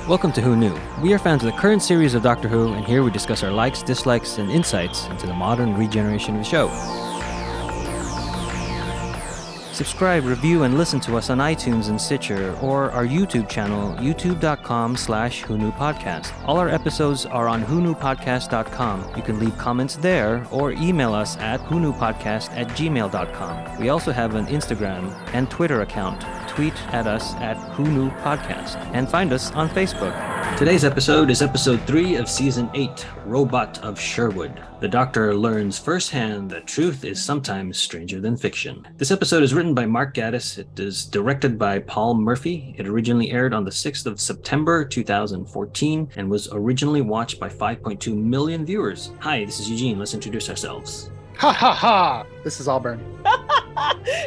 Welcome to Who Knew. We are fans of the current series of Doctor Who, and here we discuss our likes, dislikes, and insights into the modern regeneration of the show. Subscribe, review, and listen to us on iTunes and Stitcher, or our YouTube channel, youtube.com/WhoKnewPodcast. All our episodes are on WhoKnewPodcast.com. You can leave comments there, or email us at WhoKnewPodcast@gmail.com. We also have an Instagram and Twitter account. Tweet at us at WhoKnewPodcast, and find us on Facebook. Today's episode is episode 3 of season 8, Robot of Sherwood. The Doctor learns firsthand that truth is sometimes stranger than fiction. This episode is written by Mark Gatiss. It is directed by Paul Murphy. It originally aired on the 6th of September 2014 and was originally watched by 5.2 million viewers. Hi, this is Eugene. Let's introduce ourselves. Ha ha ha! This is Auburn.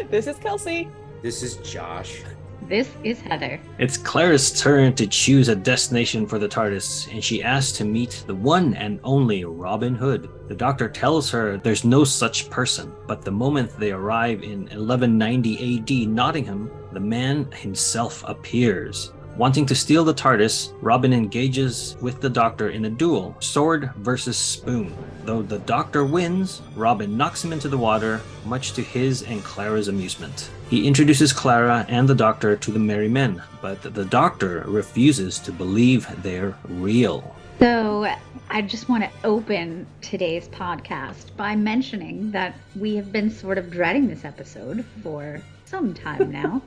This is Kelsey. This is Josh. This is Heather. It's Clara's turn to choose a destination for the TARDIS, and she asks to meet the one and only Robin Hood. The Doctor tells her there's no such person, but the moment they arrive in 1190 AD Nottingham, the man himself appears. Wanting to steal the TARDIS, Robin engages with the Doctor in a duel, sword versus spoon. Though the Doctor wins, Robin knocks him into the water, much to his and Clara's amusement. He introduces Clara and the Doctor to the Merry Men, but the Doctor refuses to believe they're real. So I just want to open today's podcast by mentioning that we have been sort of dreading this episode for some time now,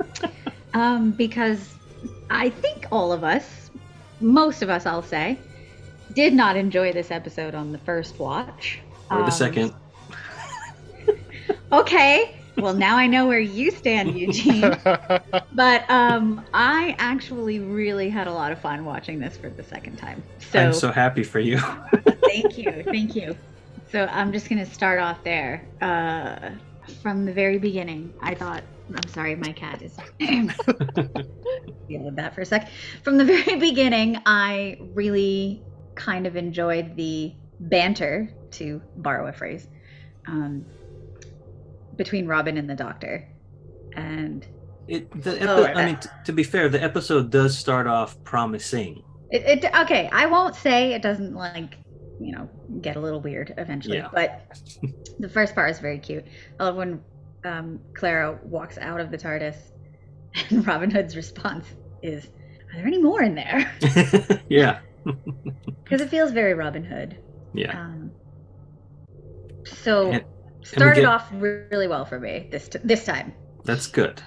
because I think all of us, most of us I'll say, did not enjoy this episode on the first watch. Or the second. Okay, well now I know where you stand, Eugene. But I actually really had a lot of fun watching this for the second time. So I'm so happy for you. thank you. So I'm just going to start off there. From the very beginning, I thought, I'm sorry, my cat is deal with that for a sec. From the very beginning, I really kind of enjoyed the banter, to borrow a phrase, between Robin and the Doctor. And to be fair, the episode does start off promising. Okay, I won't say it doesn't, get a little weird eventually, Yeah. But the first part is very cute. I love when Clara walks out of the TARDIS and Robin Hood's response is, "Are there any more in there?" Yeah. Because it feels very Robin Hood. Yeah. Started off really well for me this time. That's good.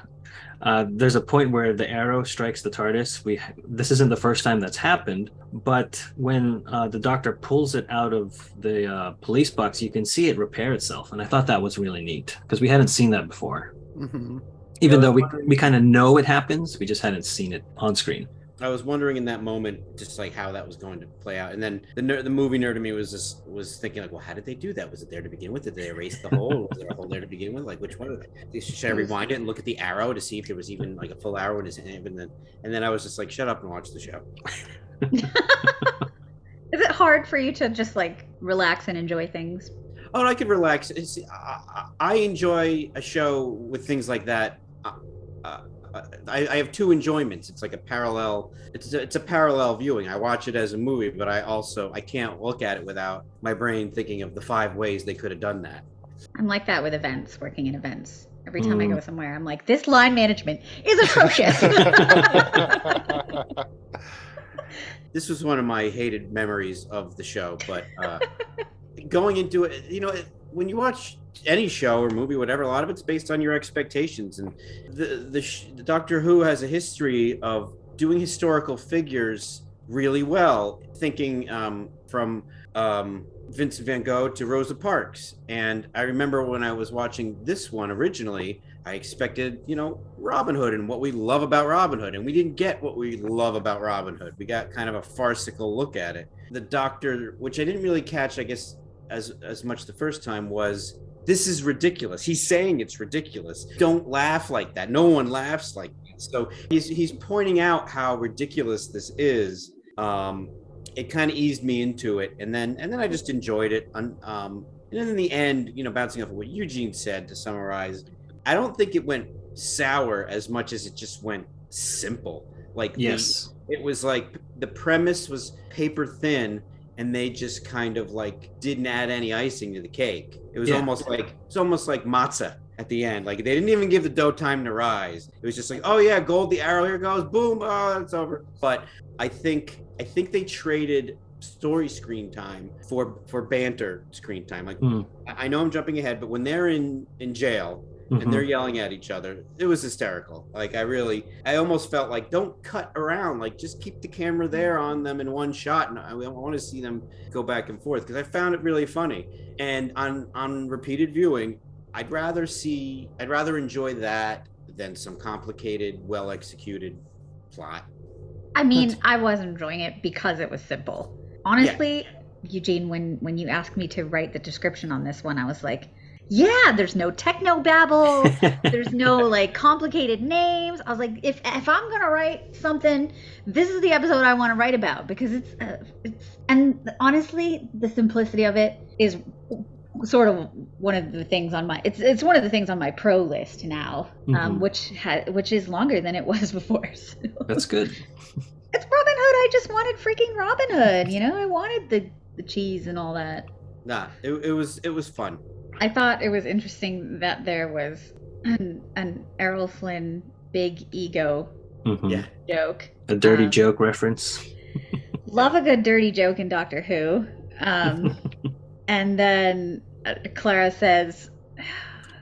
There's a point where the arrow strikes the TARDIS. This isn't the first time that's happened, but when the Doctor pulls it out of the police box, you can see it repair itself, and I thought that was really neat because we hadn't seen that before. Mm-hmm. Even though we kind of know it happens, we just hadn't seen it on screen. I was wondering in that moment just like how that was going to play out, and then the movie nerd in me was thinking like, well, how did they do that? Was it there to begin with? Did they erase the hole? Was there a hole there to begin with? Like, which one of they? Should I rewind it and look at the arrow to see if there was even like a full arrow in his hand? And then I was just like, shut up and watch the show. Is it hard for you to just relax and enjoy things? Oh, I could relax. I enjoy a show with things like that. I have two enjoyments. It's like a parallel. It's a parallel viewing. I watch it as a movie, but I can't look at it without my brain thinking of the 5 ways they could have done that. I'm like that with events, working in events. Every time I go somewhere, I'm like, this line management is atrocious. This was one of my hated memories of the show, but going into it, when you watch any show or movie, whatever, a lot of it's based on your expectations, and the Doctor Who has a history of doing historical figures really well, thinking from Vincent van Gogh to Rosa Parks. And I remember when I was watching this one originally, I expected, Robin Hood and what we love about Robin Hood, and we didn't get what we love about Robin Hood. We got kind of a farcical look at it. The Doctor, which I didn't really catch, I guess, as much the first time, was, this is ridiculous. He's saying it's ridiculous. Don't laugh like that. No one laughs like that. So he's pointing out how ridiculous this is. It kind of eased me into it, and then I just enjoyed it. And then in the end, bouncing off of what Eugene said, to summarize, I don't think it went sour as much as it just went simple. Like Yes. it was like the premise was paper thin, and they just kind of like didn't add any icing to the cake. It was Yeah. almost like matzah at the end. Like they didn't even give the dough time to rise. It was just like, oh yeah, gold, the arrow, here goes, boom, oh, it's over. But I think they traded story screen time for banter screen time. Like I know I'm jumping ahead, but when they're in jail and they're yelling at each other, it was hysterical. Like I almost felt like, don't cut around, like just keep the camera there on them in one shot, and I want to see them go back and forth, because I found it really funny. And on repeated viewing, I'd rather enjoy that than some complicated, well executed plot. I mean, I was enjoying it because it was simple. Honestly, Eugene, when you asked me to write the description on this one, I was like, yeah, there's no techno babble, there's no like complicated names. I was like, if I'm gonna write something, this is the episode I want to write about, because it's and honestly, the simplicity of it is sort of one of the things on my it's one of the things on my pro list now, which is longer than it was before. So. That's good. It's Robin Hood. I just wanted freaking Robin Hood. You know, I wanted the cheese and all that. Nah, it was fun. I thought it was interesting that there was an Errol Flynn big ego joke. A dirty joke reference. Love a good dirty joke in Doctor Who. And then Clara says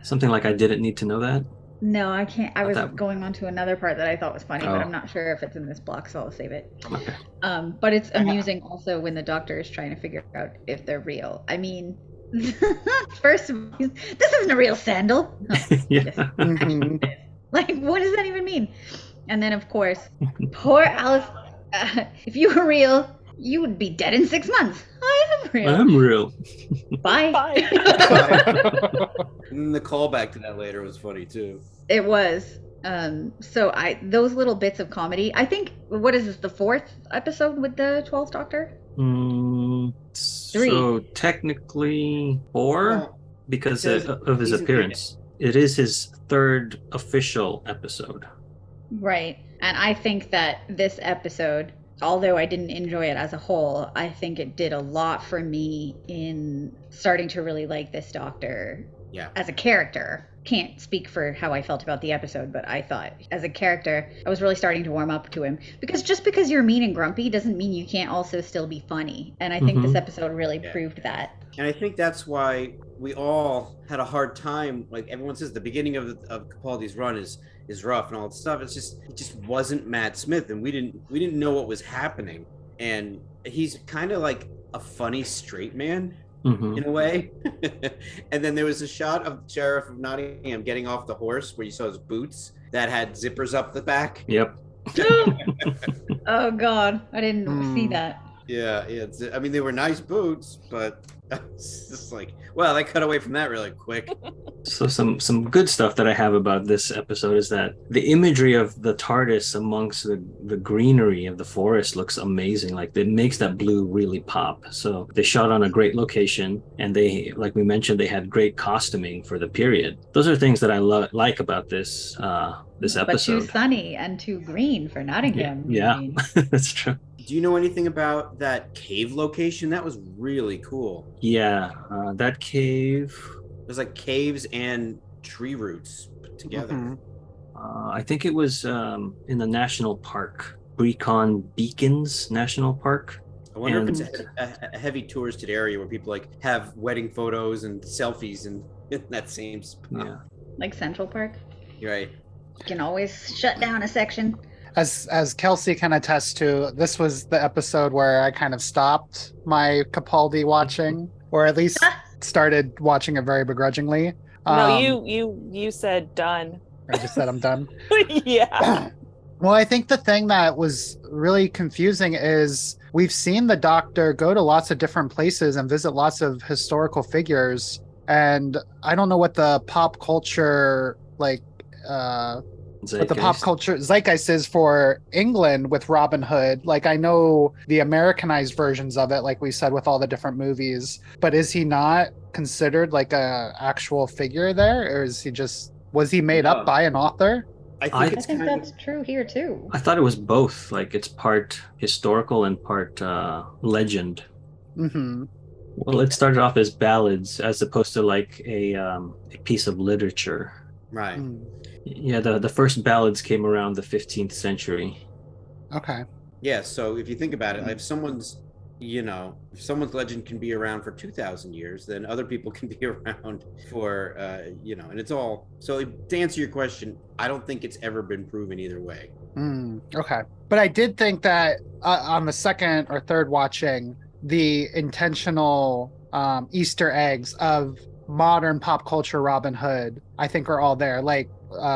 something like, I didn't need to know that. No, I can't. I was going on to another part that I thought was funny, but I'm not sure if it's in this block, so I'll save it. Okay. But it's amusing also when the Doctor is trying to figure out if they're real. I mean, first of all, this isn't a real sandal. Yeah. Like, what does that even mean? And then, of course, poor Alice. If you were real, you would be dead in 6 months. I am real. I'm real. Bye. Bye. And the callback to that later was funny too. It was. So those little bits of comedy. I think, what is this, the 4th episode with the 12th Doctor? 3. So technically 4, because of his appearance. It is his 3rd official episode. Right. And I think that this episode, although I didn't enjoy it as a whole, I think it did a lot for me in starting to really like this Doctor as a character. Can't speak for how I felt about the episode, but I thought as a character, I was really starting to warm up to him. Because just because you're mean and grumpy doesn't mean you can't also still be funny. And I think this episode really proved that. And I think that's why we all had a hard time. Like everyone says, the beginning of Capaldi's run is rough and all that stuff. It just wasn't Matt Smith, and we didn't know what was happening. And he's kind of like a funny straight man in a way. And then there was a shot of Sheriff of Nottingham getting off the horse where you saw his boots that had zippers up the back. Yep. Oh God, I didn't see that. Yeah. I mean, they were nice boots, but it's just like, well, they cut away from that really quick. So some good stuff that I have about this episode is that the imagery of the TARDIS amongst the greenery of the forest looks amazing. Like, it makes that blue really pop. So they shot on a great location, and they, like we mentioned, they had great costuming for the period. Those are things that I like about this episode. But too sunny and too green for Nottingham. Yeah. That's true. Do you know anything about that cave location? That was really cool. Yeah, that cave. There's like caves and tree roots put together. I think it was in the national park, Brecon Beacons National Park. I wonder if it's a heavy touristed area where people like have wedding photos and selfies in that same spot. Yeah. Like Central Park. You're right. You can always shut down a section. As Kelsey can attest to, this was the episode where I kind of stopped my Capaldi watching, or at least started watching it very begrudgingly. No, you said done. I just said I'm done. Yeah. Well, I think the thing that was really confusing is we've seen the Doctor go to lots of different places and visit lots of historical figures, and I don't know what the pop culture what the pop culture zeitgeist is for England with Robin Hood. Like, I know the Americanized versions of it, like we said, with all the different movies, but is he not considered like a actual figure there, or was he made up by an author? I think I I it's think kind that's of true here too. I thought it was both. Like it's part historical and part legend. Mm-hmm. Well, it started off as ballads as opposed to like a piece of literature. right. Mm. Yeah, the first ballads came around the 15th century. Okay. Yeah, so if you think about it, if someone's legend can be around for 2,000 years, then other people can be around for, and it's all. So to answer your question, I don't think it's ever been proven either way. Okay. But I did think that on the second or third watching, the intentional Easter eggs of modern pop culture Robin Hood, I think are all there. Like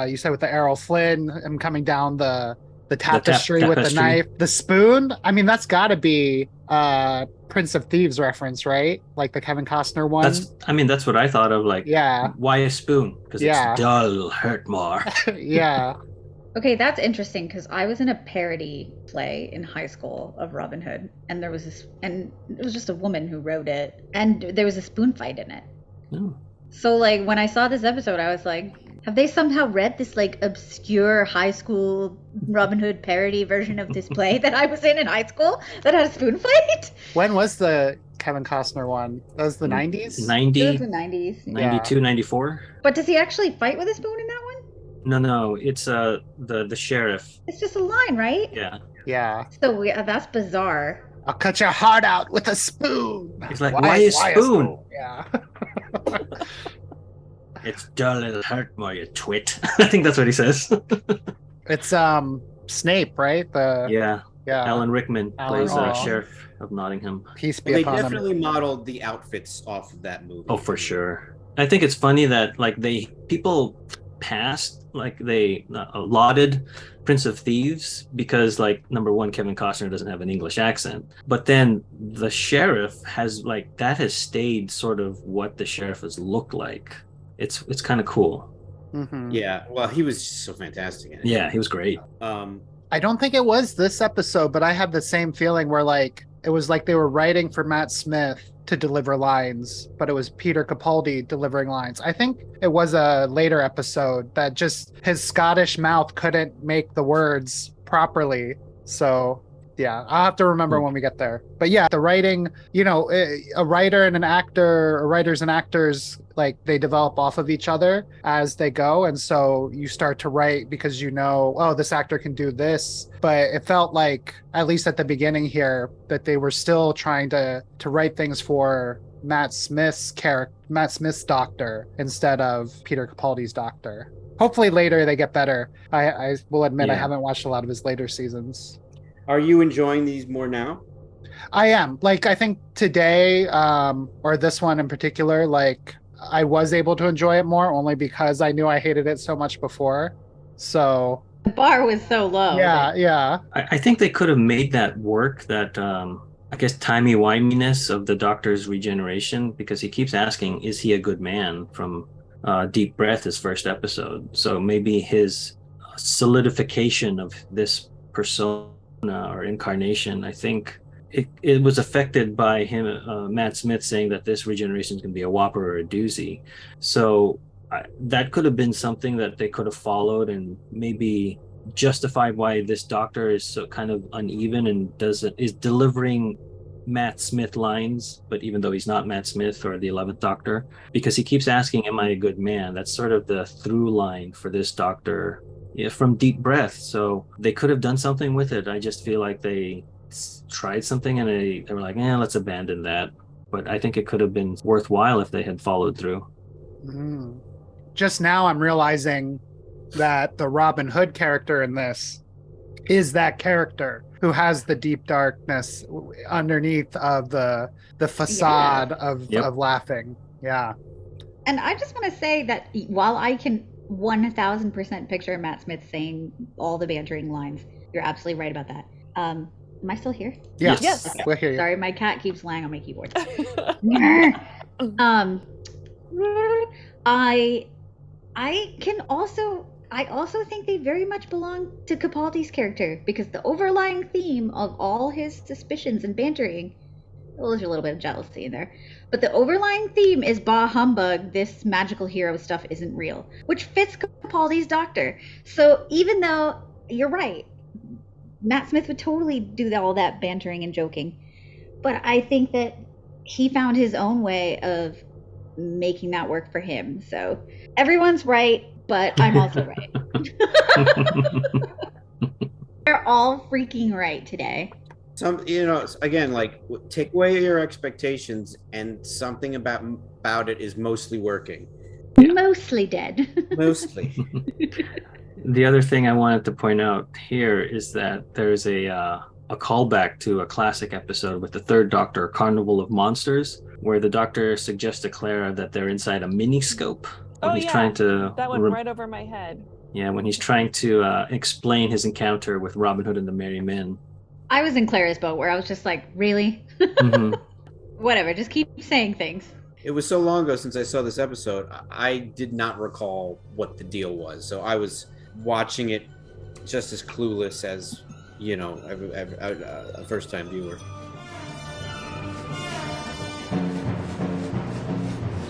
you said with the Errol Flynn, him coming down the tapestry with the tapestry. knife, the spoon. I mean, that's got to be Prince of Thieves reference, right? Like the Kevin Costner one. That's what I thought of. Like, Yeah. why a spoon? Because it's Yeah. dull, hurt more. Yeah. Okay, that's interesting because I was in a parody play in high school of Robin Hood, and and it was just a woman who wrote it, and there was a spoon fight in it. No. So, like, when I saw this episode, I was like, have they somehow read this, like, obscure high school Robin Hood parody version of this play that I was in high school that had a spoon fight? When was the Kevin Costner one? That was the 90s? It was 90, the 90s. 92, 94. But does he actually fight with a spoon in that one? No, it's the sheriff. It's just a line, right? Yeah. Yeah. So that's bizarre. I'll cut your heart out with a spoon. He's like, why a spoon? Yeah. It's dull, it'll hurt more, you twit. I think that's what he says. It's Snape, right? Yeah. Yeah. Alan Rickman Alan- plays oh. Sheriff of Nottingham. Peace be Well, they upon him. definitely modeled the outfits off of that movie. Oh, for sure. I think it's funny that like people passed, like they lauded Prince of Thieves because like number one, Kevin Costner doesn't have an English accent, but then the sheriff has like that has stayed sort of what the sheriff has looked like. It's kind of cool. Mhm. Yeah, well, he was just so fantastic in it. Yeah, he was great. I don't think it was this episode, but I had the same feeling where like it was like they were writing for Matt Smith to deliver lines, but it was Peter Capaldi delivering lines. I think it was a later episode that just his Scottish mouth couldn't make the words properly. So yeah, I'll have to remember when we get there. But yeah, the writing, a writer and an actor, or writers and actors, like they develop off of each other as they go. And so you start to write because oh, this actor can do this. But it felt like, at least at the beginning here, that they were still trying to write things for Matt Smith's doctor instead of Peter Capaldi's doctor. Hopefully later they get better. I will admit I Yeah. haven't watched a lot of his later seasons. Are you enjoying these more now? I am. Like, I think today, or this one in particular, like, I was able to enjoy it more only because I knew I hated it so much before. So, The bar was so low. yeah. I think they could have made that work, that I guess timey-wiminess of the Doctor's regeneration, because he keeps asking, is he a good man, from Deep Breath, his first episode. So maybe his solidification of this persona or incarnation, I think it was affected by him, Matt Smith, saying that this regeneration is going to be a whopper or a doozy. So that could have been something that they could have followed and maybe justified why this doctor is so kind of uneven and is delivering Matt Smith lines, but even though he's not Matt Smith or the 11th Doctor, because he keeps asking, am I a good man? That's sort of the through line for this doctor, from Deep Breath. So they could have done something with it. I just feel like they tried something and they were like, let's abandon that. But I think it could have been worthwhile if they had followed through. Mm. Just now I'm realizing that the Robin Hood character in this is that character who has the deep darkness underneath of the facade of laughing. Yeah. And I just want to say that while I can 1000% picture Matt Smith saying all the bantering lines, you're absolutely right about that. Am I still here? Yes. Yes. Okay. We'll hear you. Sorry, my cat keeps lying on my keyboard. I also think they very much belong to Capaldi's character, because the overlying theme of all his suspicions and bantering there's a little bit of jealousy in there. But the overlying theme is bah humbug, this magical hero stuff isn't real, which fits Capaldi's Doctor. So even though you're right, Matt Smith would totally do all that bantering and joking, but I think that he found his own way of making that work for him. So everyone's right, but I'm also right. They're all freaking right today. Some, again, like, take away your expectations, and something about it is mostly working. Mostly dead. Mostly. The other thing I wanted to point out here is that there's a callback to a classic episode with the third Doctor, Carnival of Monsters, where the Doctor suggests to Clara that they're inside a miniscope when he's trying to. That went right over my head. Yeah, when he's trying to explain his encounter with Robin Hood and the Merry Men. I was in Clara's boat where I was just like, really? Mm-hmm. Whatever, just keep saying things. It was so long ago since I saw this episode, I did not recall what the deal was. So I was watching it just as clueless as, a first-time viewer.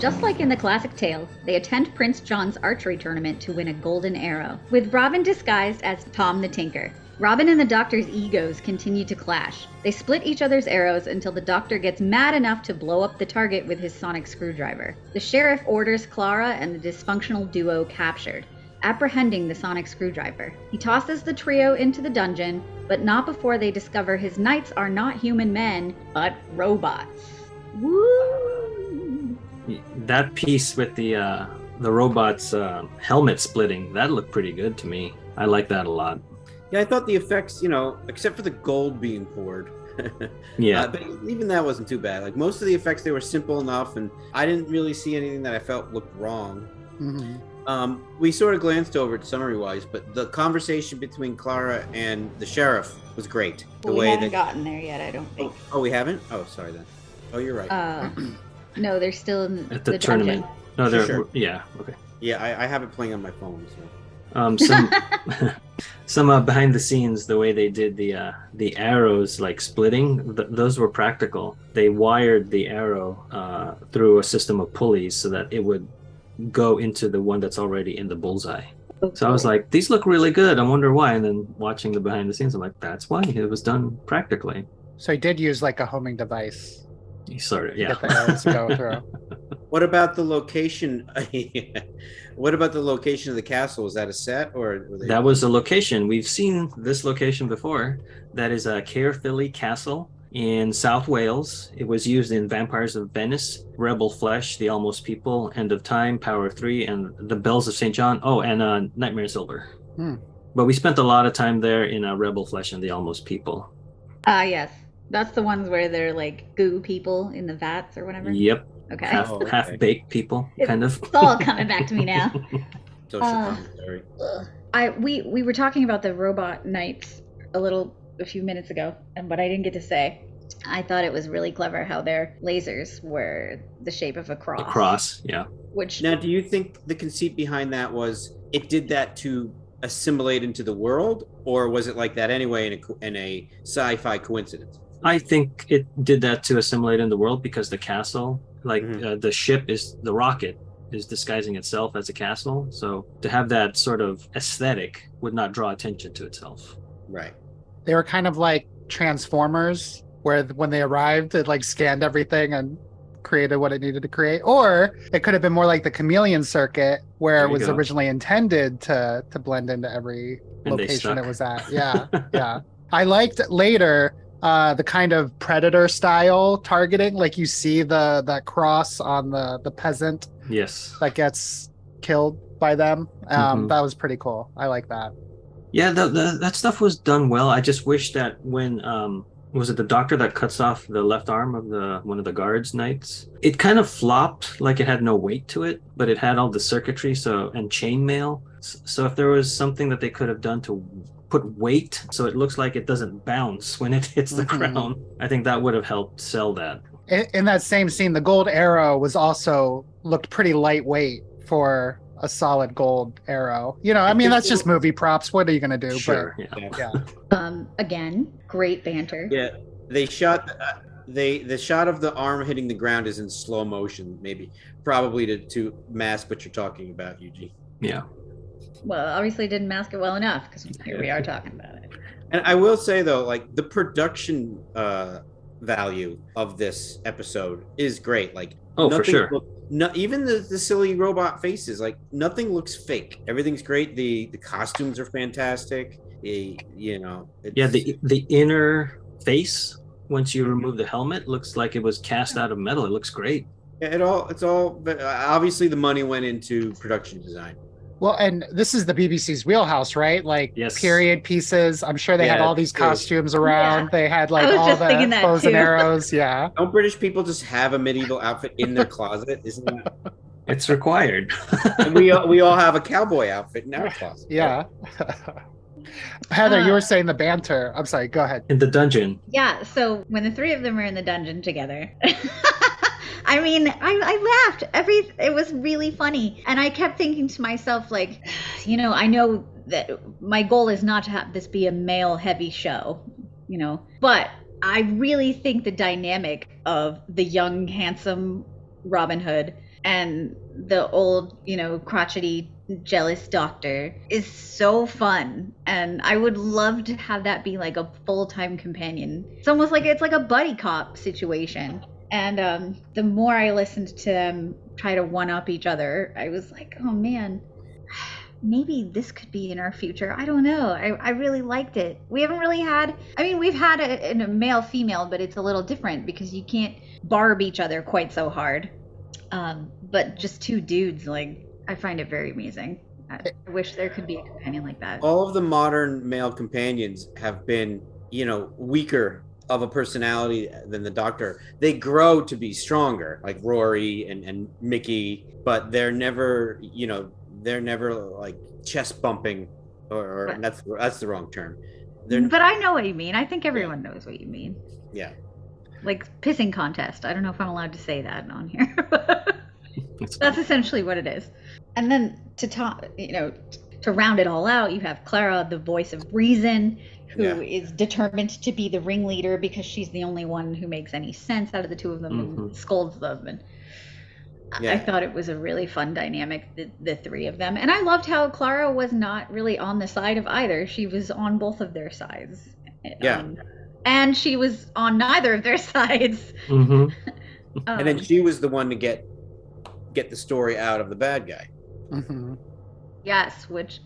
Just like in the classic tale, they attend Prince John's archery tournament to win a golden arrow, with Robin disguised as Tom the Tinker. Robin and the Doctor's egos continue to clash. They split each other's arrows until the Doctor gets mad enough to blow up the target with his sonic screwdriver. The Sheriff orders Clara and the dysfunctional duo captured, apprehending the sonic screwdriver. He tosses the trio into the dungeon, but not before they discover his knights are not human men, but robots. Woo! That piece with the robots' helmet splitting, that looked pretty good to me. I like that a lot. Yeah, I thought the effects, except for the gold being poured. Yeah. But even that wasn't too bad. Like, most of the effects, they were simple enough, and I didn't really see anything that I felt looked wrong. Mm-hmm. We sort of glanced over it summary-wise, but the conversation between Clara and the sheriff was great. We haven't gotten there yet, I don't think. Oh, we haven't? Oh, sorry then. Oh, you're right. No, they're still in At the tournament. tournament. No, they're Sure. Yeah. Okay. Yeah, I have it playing on my phone. So. Some behind the scenes, the way they did the arrows like splitting, those were practical. They wired the arrow through a system of pulleys so that it would go into the one that's already in the bullseye. So I was like, these look really good. I wonder why. And then watching the behind the scenes, I'm like, that's why it was done practically. So he did use like a homing device. He sort of, to yeah. Get the arrows to go through. What about the location? What about the location of the castle? Was that a set or? That was a location. We've seen this location before. That is a Caerphilly Castle in South Wales. It was used in Vampires of Venice, Rebel Flesh, The Almost People, End of Time, Power 3, and The Bells of St. John. Oh, and Nightmare in Silver. But we spent a lot of time there in Rebel Flesh and The Almost People. Yes. That's the ones where they're like goo people in the vats or whatever? Yep. Okay. Half-baked people, kind of. It's all coming back to me now. Social commentary. We were talking about the robot knights a few minutes ago, but I didn't get to say. I thought it was really clever how their lasers were the shape of a cross. A cross, yeah. Which Now, do you think the conceit behind that was it did that to assimilate into the world, or was it like that anyway in a sci-fi coincidence? I think it did that to assimilate in the world because the castle, the ship the rocket is disguising itself as a castle. So to have that sort of aesthetic would not draw attention to itself. Right. They were kind of like Transformers, where when they arrived, it like scanned everything and created what it needed to create. Or it could have been more like the Chameleon Circuit, where it was originally intended to blend into every location it was at. Yeah, yeah. I liked later the kind of Predator style targeting, like you see that cross on the peasant. Yes. That gets killed by them. That was pretty cool. I like that. Yeah, that stuff was done well. I just wish that when was it the doctor that cuts off the left arm of one of the guards knights? It kind of flopped, like it had no weight to it, but it had all the circuitry and chainmail. So if there was something that they could have done to put weight so it looks like it doesn't bounce when it hits the ground, I think that would have helped sell that. In that same scene, the gold arrow looked pretty lightweight for a solid gold arrow. I mean, that's just movie props. What are you going to do? Sure, but, yeah. Again, great banter. Yeah, they shot the shot of the arm hitting the ground is in slow motion, probably to mask what you're talking about, Eugene. Yeah. Well, obviously didn't mask it well enough because here we are talking about it. And I will say though, like the production value of this episode is great. Like, Oh, for sure. Even the silly robot faces, like nothing looks fake. Everything's great. The costumes are fantastic. The inner face, once you remove the helmet, looks like it was cast out of metal. It looks great. Yeah, it's all. But obviously, the money went into production design. Well, and this is the BBC's wheelhouse, right? Like Yes. period pieces. I'm sure they had all these true. costumes around. Yeah. They had I like was all just thinking the that bows and too. arrows. Yeah. Don't British people just have a medieval outfit in their closet? Isn't that? It's required. And we all have a cowboy outfit in our closet. Yeah. Heather, you were saying the banter. I'm sorry. Go ahead. In the dungeon. Yeah, so when the three of them are in the dungeon together, I mean, I laughed. It was really funny. And I kept thinking to myself, like, I know that my goal is not to have this be a male-heavy show, but I really think the dynamic of the young, handsome Robin Hood and the old, crotchety, jealous doctor is so fun, and I would love to have that be like a full-time companion. It's almost like it's like a buddy cop situation. And the more I listened to them try to one-up each other, I was like, oh man, maybe this could be in our future. I don't know. I really liked it. We haven't really had, we've had a male-female, but it's a little different because you can't barb each other quite so hard. But just two dudes, like, I find it very amusing. I wish there could be a companion like that. All of the modern male companions have been, weaker of a personality than the Doctor. They grow to be stronger, like Rory and Mickey, but they're never, like chest bumping, or that's the wrong term. But I know what you mean. I think everyone knows what you mean. Yeah. Like pissing contest. I don't know if I'm allowed to say that on here. That's essentially what it is. And then to round it all out, you have Clara, the voice of reason, who is determined to be the ringleader because she's the only one who makes any sense out of the two of them and scolds them. And I thought it was a really fun dynamic, the three of them. And I loved how Clara was not really on the side of either. She was on both of their sides. Yeah. And she was on neither of their sides. Mm-hmm. And then she was the one to get the story out of the bad guy. Mm-hmm. Yes, which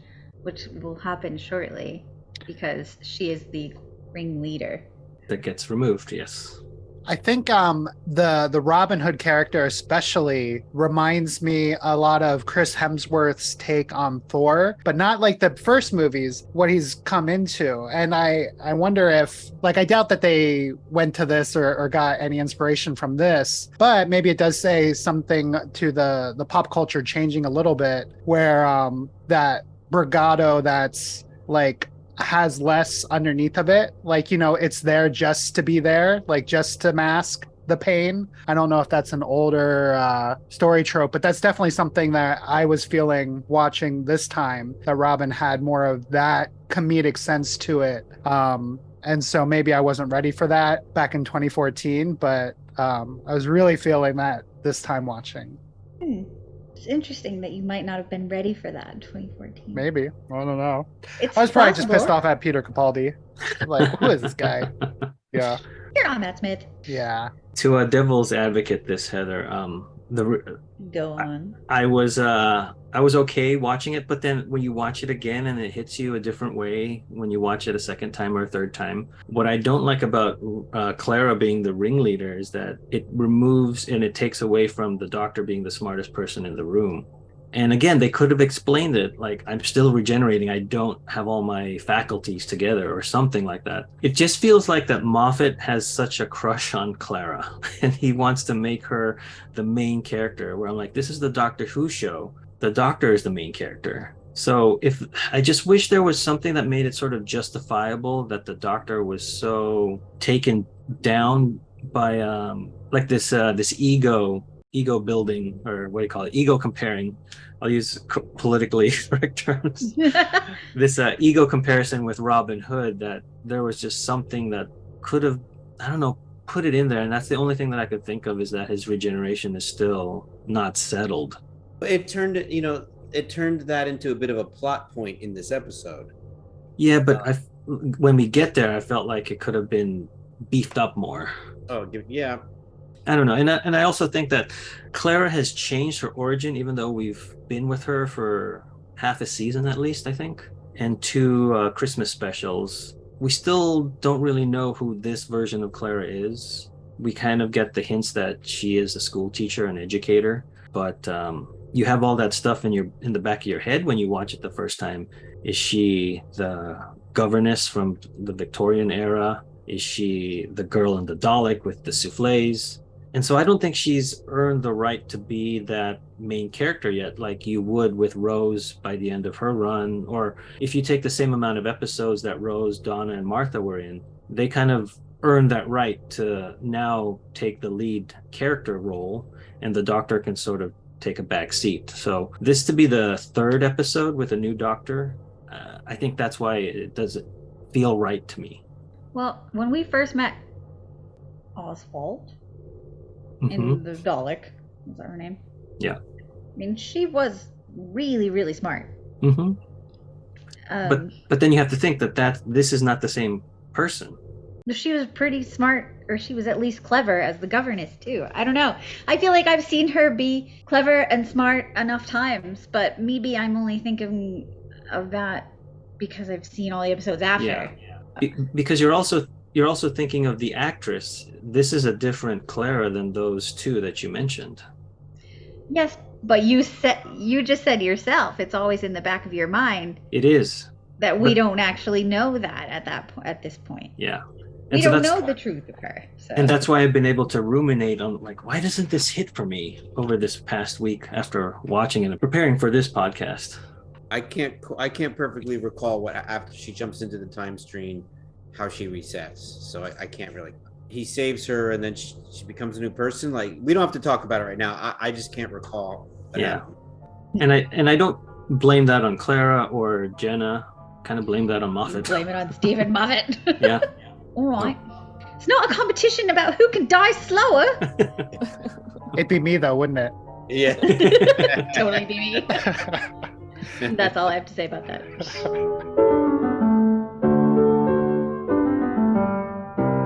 will happen shortly because she is the ringleader. That gets removed, yes. I think the Robin Hood character especially reminds me a lot of Chris Hemsworth's take on Thor, but not like the first movies, what he's come into. And I wonder if, like, I doubt that they went to this or got any inspiration from this, but maybe it does say something to the pop culture changing a little bit, where that bravado that's like has less underneath of it, like, it's there just to be there, like just to mask the pain. I don't know if that's an older story trope, but that's definitely something that I was feeling watching this time, that Robin had more of that comedic sense to it. And so maybe I wasn't ready for that back in 2014, but I was really feeling that this time watching. It's interesting that you might not have been ready for that in 2014. Maybe. I don't know. It's I was probably possible. just pissed off at Peter Capaldi. Like, who is this guy? Yeah. You're on that, Smith. Yeah. To a devil's advocate, this, Heather, Go on. I was okay watching it, but then when you watch it again and it hits you a different way when you watch it a second time or a third time, what I don't like about Clara being the ringleader is that it removes and it takes away from the Doctor being the smartest person in the room. And again, they could have explained it like, I'm still regenerating, I don't have all my faculties together or something like that. It just feels like that Moffat has such a crush on Clara and he wants to make her the main character, where I'm like, this is the Doctor Who show. The Doctor is the main character. So I just wish there was something that made it sort of justifiable that the Doctor was so taken down by like this ego building, or what do you call it? Ego comparing. I'll use politically correct terms. This ego comparison with Robin Hood, that there was just something that could have, I don't know, put it in there, and that's the only thing that I could think of, is that his regeneration is still not settled. It turned that into a bit of a plot point in this episode. Yeah, but when we get there, I felt like it could have been beefed up more. Oh, yeah. I don't know. And I also think that Clara has changed her origin, even though we've been with her for half a season at least, I think, and 2 Christmas specials. We still don't really know who this version of Clara is. We kind of get the hints that she is a school teacher and educator, but you have all that stuff in the back of your head when you watch it the first time. Is she the governess from the Victorian era? Is she the girl in the Dalek with the souffles? And so I don't think she's earned the right to be that main character yet, like you would with Rose by the end of her run. Or if you take the same amount of episodes that Rose, Donna, and Martha were in, they kind of earned that right to now take the lead character role, and the Doctor can sort of take a back seat. So this to be the 3rd episode with a new Doctor, I think that's why it doesn't feel right to me. Well, when we first met Oswald in the Dalek, was that her name? Yeah. I mean, she was really, really smart. But then you have to think that this is not the same person. She was pretty smart, or she was at least clever as the governess too. I don't know. I feel like I've seen her be clever and smart enough times, but maybe I'm only thinking of that because I've seen all the episodes after. Yeah. Because you're also thinking of the actress. This is a different Clara than those 2 that you mentioned. Yes, but you just said yourself, it's always in the back of your mind. It is. That we don't actually know that at this point. Yeah. We don't know the truth of her. So. And that's why I've been able to ruminate on, like, why doesn't this hit for me over this past week after watching it and preparing for this podcast? I can't perfectly recall what after she jumps into the time stream, how she resets. So I can't really. He saves her and then she becomes a new person. Like, we don't have to talk about it right now. I just can't recall. Yeah. And I don't blame that on Clara or Jenna. Kind of blame that on Moffat. Blame it on Stephen Moffat. Yeah. All right. It's not a competition about who can die slower. It'd be me though, wouldn't it? Yeah. Totally be me. That's all I have to say about that.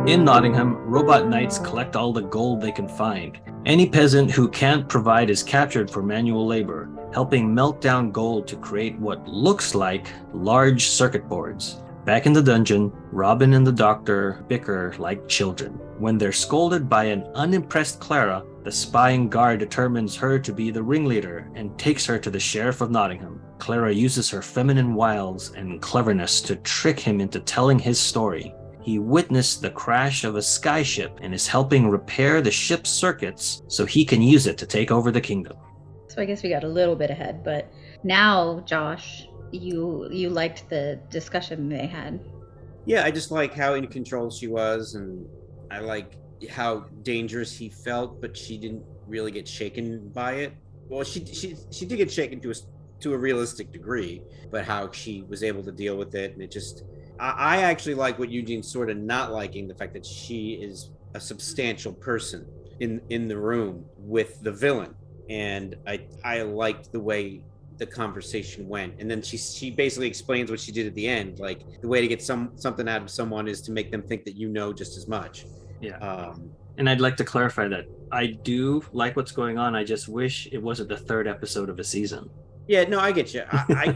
In Nottingham, robot knights collect all the gold they can find. Any peasant who can't provide is captured for manual labor, helping melt down gold to create what looks like large circuit boards. Back in the dungeon, Robin and the Doctor bicker like children. When they're scolded by an unimpressed Clara, the spying guard determines her to be the ringleader and takes her to the Sheriff of Nottingham. Clara uses her feminine wiles and cleverness to trick him into telling his story. He witnessed the crash of a skyship and is helping repair the ship's circuits so he can use it to take over the kingdom. So I guess we got a little bit ahead, but now, Josh, you liked the discussion they had. Yeah, I just like how in control she was, and I like how dangerous he felt, but she didn't really get shaken by it. Well, she did get shaken to a realistic degree, but how she was able to deal with it, and it just. I actually like what Eugene's sort of not liking, the fact that she is a substantial person in the room with the villain. And I liked the way the conversation went. And then she basically explains what she did at the end. Like, the way to get something out of someone is to make them think that you know just as much. Yeah. And I'd like to clarify that I do like what's going on. I just wish it wasn't the 3rd episode of a season. Yeah, no, I get you. I'm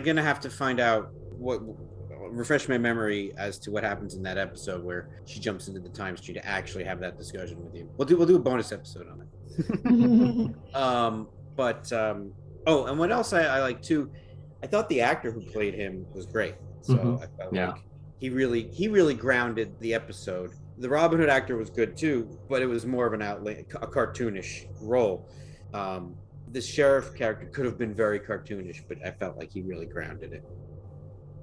gonna have to find out refresh my memory as to what happens in that episode where she jumps into the time stream to actually have that discussion with you. We'll do a bonus episode on it. And what else I like too, I thought the actor who played him was great. So I felt like he really grounded the episode. The Robin Hood actor was good too, but it was more of a cartoonish role. The sheriff character could have been very cartoonish, but I felt like he really grounded it.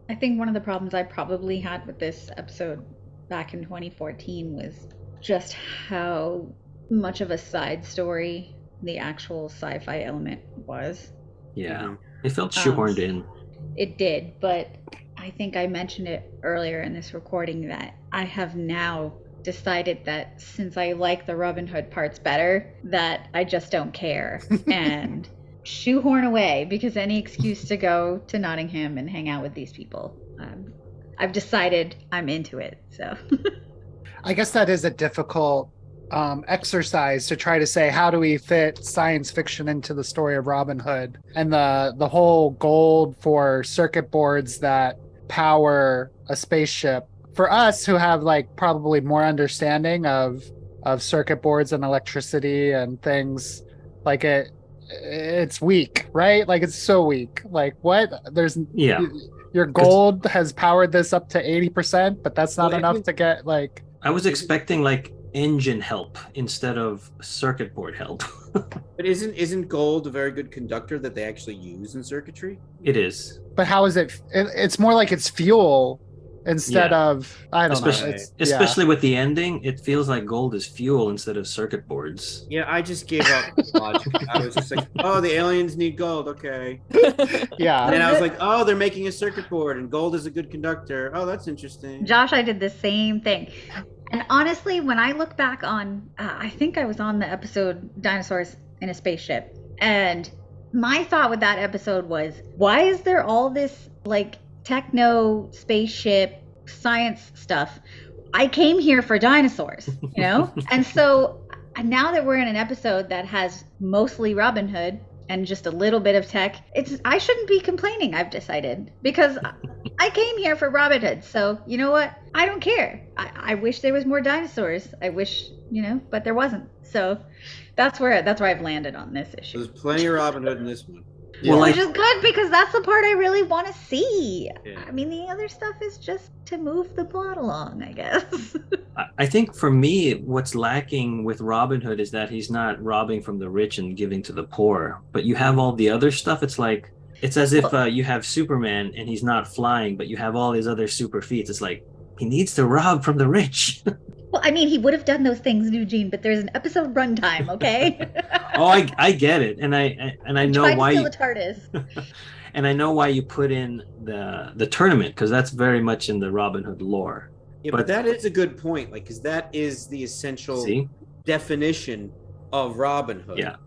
I think one of the problems I probably had with this episode back in 2014 was just how much of a side story the actual sci-fi element was. Yeah, it felt shoehorned in. It did, but I think I mentioned it earlier in this recording that I have now decided that since I like the Robin Hood parts better, that I just don't care and shoehorn away because any excuse to go to Nottingham and hang out with these people. I've decided I'm into it. So I guess that is a difficult exercise to try to say, how do we fit science fiction into the story of Robin Hood? And the whole gold for circuit boards that power a spaceship. For us who have like probably more understanding of circuit boards and electricity and things, like it's weak, right? Like it's so weak. Like what? There's your gold has powered this up to 80%, but that's not enough to get like. I was expecting like engine help instead of circuit board help. But isn't gold a very good conductor that they actually use in circuitry? It is. But how is it? It's more like it's fuel instead of, I don't know. Especially with the ending, it feels like gold is fuel instead of circuit boards. Yeah, I just gave up logic. I was just like, oh, the aliens need gold, okay. Yeah. And then I was like, oh, they're making a circuit board and gold is a good conductor. Oh, that's interesting. Josh, I did the same thing. And honestly, when I look back on, I think I was on the episode Dinosaurs in a Spaceship. And my thought with that episode was, why is there all this like techno spaceship science stuff? I came here for dinosaurs, you know? And so now that we're in an episode that has mostly Robin Hood and just a little bit of tech, I shouldn't be complaining, I've decided, because I came here for Robin Hood. So you know what? I don't care. I wish there was more dinosaurs. I wish, but there wasn't. So that's where I've landed on this issue. There's plenty of Robin Hood in this one. Yeah. Which is good because that's the part I really want to see. Yeah. I mean, the other stuff is just to move the plot along, I guess. I think for me, what's lacking with Robin Hood is that he's not robbing from the rich and giving to the poor. But you have all the other stuff. It's as if you have Superman and he's not flying, but you have all his other super feats. It's like he needs to rob from the rich. Well, I mean, he would have done those things, Eugene, but there's an episode runtime, okay? Oh, I get it, and I know why. Steal the TARDIS. And I know why you put in the tournament, because that's very much in the Robin Hood lore. Yeah, but that is a good point, like, because that is the essential definition of Robin Hood. Yeah.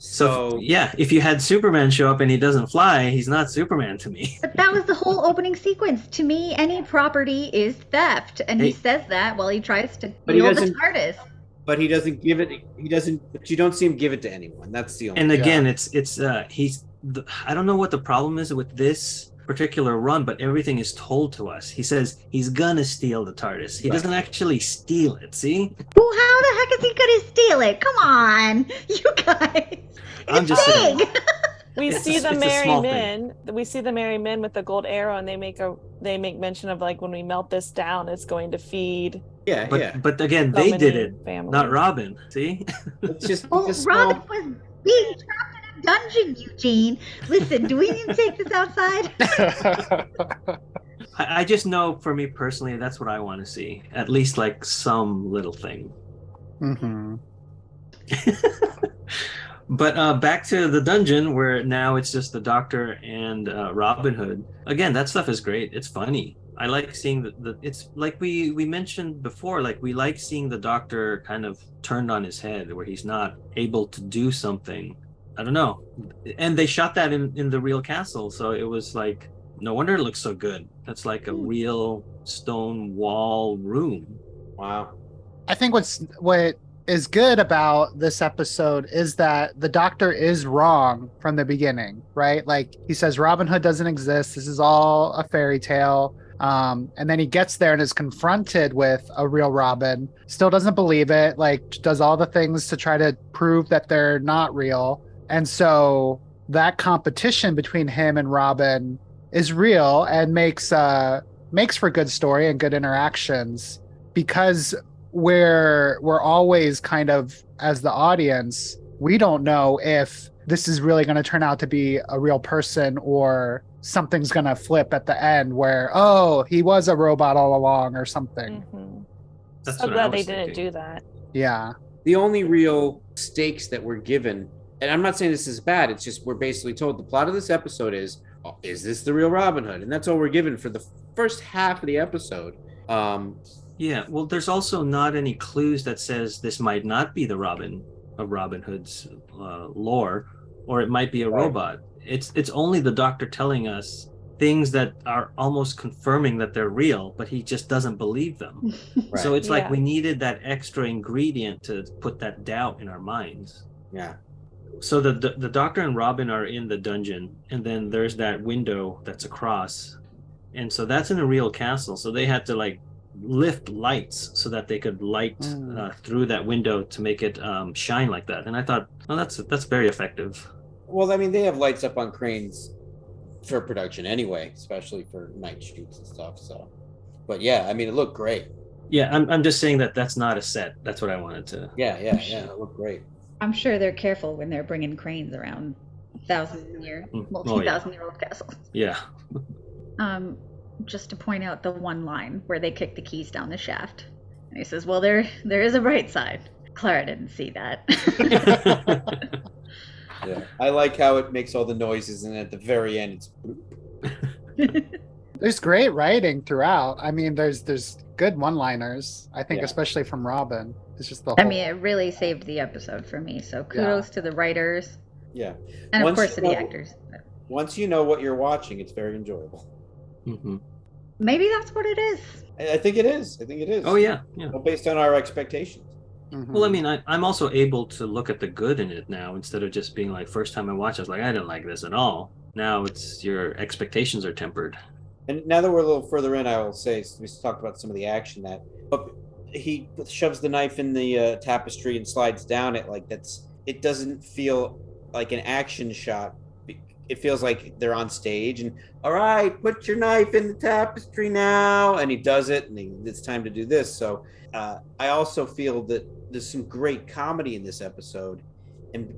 So yeah, if you had Superman show up and he doesn't fly, he's not Superman to me. But that was the whole opening sequence. To me, any property is theft, and he says that while he tries to steal the TARDIS. But he doesn't give it. He doesn't. But you don't see him give it to anyone. That's the only. And again, I don't know what the problem is with this particular run, but everything is told to us. He says he's gonna steal the TARDIS. He doesn't actually steal it. See? Well, how the heck is he gonna steal it? Come on, you guys. I'm just saying. We see the merry men with the gold arrow, and they make mention of like when we melt this down, it's going to feed. Yeah, but again, they did it, not Robin. See? It's just Robin was being trapped in a dungeon, Eugene. Listen, do we need to take this outside? I just know, for me personally, that's what I want to see. At least like some little thing. Mm-hmm. But back to the dungeon, where now it's just the Doctor and Robin Hood. Again, that stuff is great. It's funny. I like seeing it's like we mentioned before, like we like seeing the Doctor kind of turned on his head, where he's not able to do something. I don't know. And they shot that in the real castle, so it was like, no wonder it looks so good. That's like a real stone wall room. Wow. I think what is good about this episode is that the Doctor is wrong from the beginning, right? Like he says Robin Hood doesn't exist. This is all a fairy tale. And then he gets there and is confronted with a real Robin, still doesn't believe it, like does all the things to try to prove that they're not real. And so that competition between him and Robin is real and makes for good story and good interactions, because we're always kind of, as the audience, we don't know if this is really going to turn out to be a real person or something's going to flip at the end where, oh, he was a robot all along or something. Mm-hmm. That's so what glad I was they didn't thinking. do that. Yeah. The only real stakes that were given, and I'm not saying this is bad, it's just we're basically told the plot of this episode is this the real Robin Hood? And that's all we're given for the first half of the episode. Yeah, well, there's also not any clues that says this might not be the Robin of Robin Hood's lore, or it might be a robot. It's only the Doctor telling us things that are almost confirming that they're real, but he just doesn't believe them. Right. So it's like Yeah. we needed that extra ingredient to put that doubt in our minds. Yeah. So the Doctor and Robin are in the dungeon, and then there's that window that's across, and so that's in a real castle. So they had to like lift lights so that they could light through that window to make it shine like that. And I thought, well, that's very effective. Well, I mean, they have lights up on cranes for production anyway, especially for night shoots and stuff. So, but yeah, I mean, it looked great. Yeah, I'm just saying that that's not a set. That's what I wanted to. Yeah, it looked great. I'm sure they're careful when they're bringing cranes around multi-thousand-year-old castles. Yeah. Just to point out the one line where they kick the keys down the shaft, and he says, "Well, there is a bright side." Clara didn't see that. Yeah, I like how it makes all the noises, and at the very end, it's. There's great writing throughout. I mean, there's good one-liners. I think, Yeah. especially from Robin. It's just the whole. I mean, it really saved the episode for me. So kudos to the writers, Yeah, and of Once course you to the know- actors. Once you know what you're watching, it's very enjoyable. Mm-hmm. Maybe that's what it is. I think it is. Oh yeah. Well, based on our expectations. Mhm. Well, I mean, I'm also able to look at the good in it now instead of just being like, first time I watched, I was like, I didn't like this at all. Now it's your expectations are tempered. And now that we're a little further in, I will say we talked about some of the action but he shoves the knife in the tapestry and slides down it like that's. It doesn't feel like an action shot. It feels like they're on stage and all right, put your knife in the tapestry now, and he does it, and it's time to do this. So I also feel that there's some great comedy in this episode, and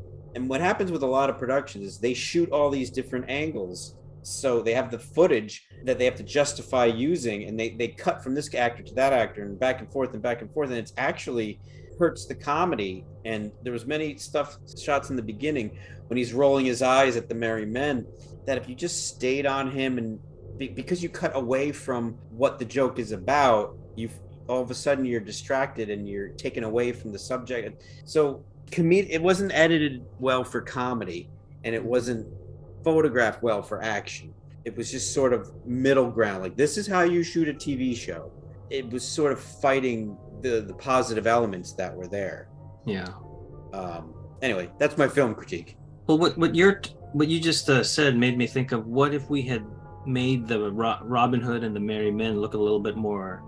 what happens with a lot of productions is they shoot all these different angles, so they have the footage that they have to justify using, and they cut from this actor to that actor and back and forth, and it's actually hurts the comedy. And there was many shots in the beginning when he's rolling his eyes at the merry men that if you just stayed on him and because you cut away from what the joke is about, you all of a sudden you're distracted and you're taken away from the subject. So it wasn't edited well for comedy, and it wasn't photographed well for action. It was just sort of middle ground, like this is how you shoot a TV show. It was sort of fighting the positive elements that were there. Yeah. Anyway, that's my film critique. Well, what you just said made me think of what if we had made the Robin Hood and the Merry Men look a little bit more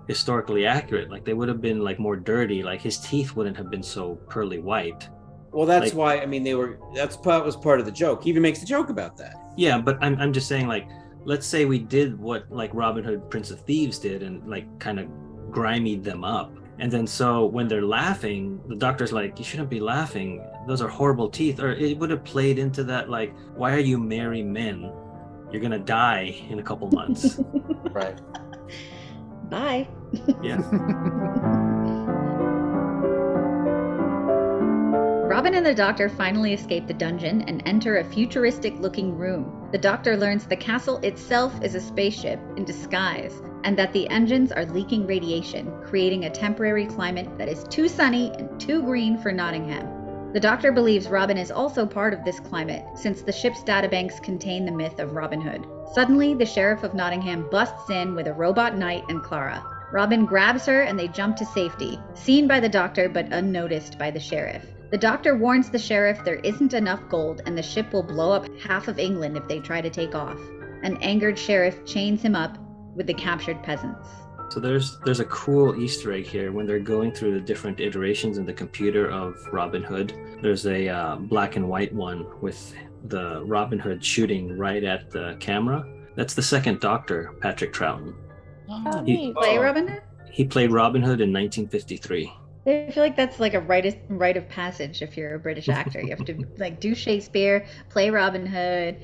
historically accurate. Like they would have been like more dirty. Like his teeth wouldn't have been so pearly white. Well, that's why. I mean, that was part of the joke. He even makes the joke about that. Yeah, but I'm just saying, like, let's say we did what like Robin Hood, Prince of Thieves did, and like kind of grimied them up. And then so when they're laughing, the Doctor's like, you shouldn't be laughing. Those are horrible teeth. Or it would have played into that, like, why are you merry men? You're going to die in a couple months. Right. Bye. Yeah. Robin and the Doctor finally escape the dungeon and enter a futuristic-looking room. The Doctor learns the castle itself is a spaceship in disguise, and that the engines are leaking radiation, creating a temporary climate that is too sunny and too green for Nottingham. The Doctor believes Robin is also part of this climate, since the ship's databanks contain the myth of Robin Hood. Suddenly, the Sheriff of Nottingham busts in with a robot knight and Clara. Robin grabs her and they jump to safety, seen by the Doctor but unnoticed by the Sheriff. The Doctor warns the Sheriff there isn't enough gold and the ship will blow up half of England if they try to take off. An angered Sheriff chains him up with the captured peasants. So there's a cool Easter egg here when they're going through the different iterations in the computer of Robin Hood. There's a black and white one with the Robin Hood shooting right at the camera. That's the second Doctor, Patrick Troughton. Oh, He- neat. Play Robin Hood? He played Robin Hood in 1953. I feel like that's like a rite of passage if you're a British actor. You have to like do Shakespeare, play Robin Hood,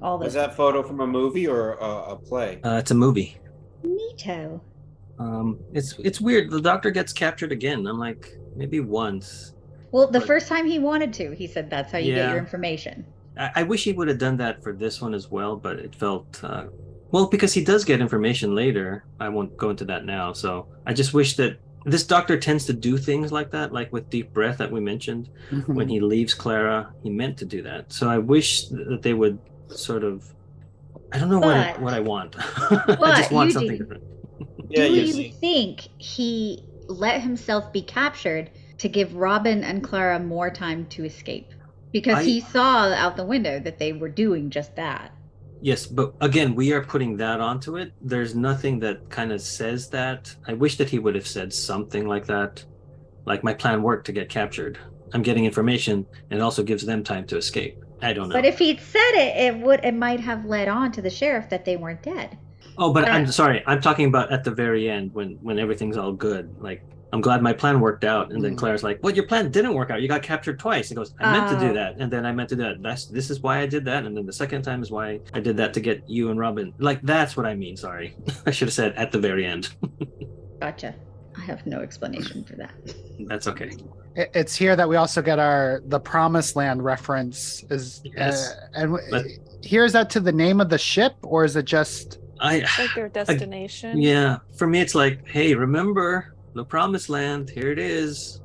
all Was this. that photo from a movie or a play? It's a movie. Neato. It's weird. The Doctor gets captured again. I'm like, maybe once. Well, the But- first time he wanted to, he said that's how you get Yeah. your information. I wish he would have done that for this one as well, but it felt Well, because he does get information later. I won't go into that now. So I just wish that this doctor tends to do things like that, like with deep breath that we mentioned. When he leaves Clara, he meant to do that. So I wish that they would sort of. I don't know what I want. I just want something different. Do you think he let himself be captured to give Robin and Clara more time to escape? Because he saw out the window that they were doing just that. Yes, but again, we are putting that onto it. There's nothing that kind of says that. I wish that he would have said something like that. Like, my plan worked to get captured. I'm getting information, and it also gives them time to escape. I don't know. But if he'd said it might have led on to the sheriff that they weren't dead. Oh, but I'm sorry. I'm talking about at the very end when everything's all good. Like, I'm glad my plan worked out. And then Claire's like, well, your plan didn't work out. You got captured twice. He goes, I meant to do that. And then I meant to do that. This is why I did that. And then the second time is why I did that to get you and Robin. Like, that's what I mean. Sorry. I should have said at the very end. Gotcha. I have no explanation for that. That's okay. It's here that we also get the Promised Land reference. Here's that to the name of the ship, or is it just... like their destination? Yeah. For me, it's like, hey, remember... the Promised Land, here it is.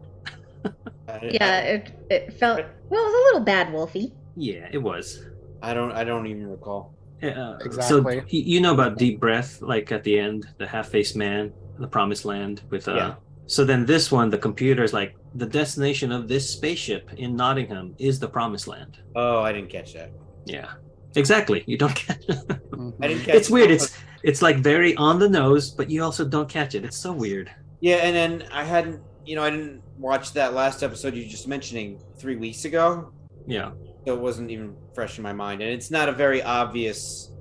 Yeah, it felt, well, it was a little bad wolfy. Yeah, it was. I don't even recall. Exactly. So you know about deep breath, like at the end, the half-faced man, the Promised Land with So then this one, the computer is like, the destination of this spaceship in Nottingham is the Promised Land. Oh, I didn't catch that. Yeah. Exactly. You don't catch it. I didn't catch it's weird. It's like very on the nose, but you also don't catch it. It's so weird. Yeah, and then I didn't watch that last episode you just mentioning 3 weeks ago. Yeah. So it wasn't even fresh in my mind. And it's not a very obvious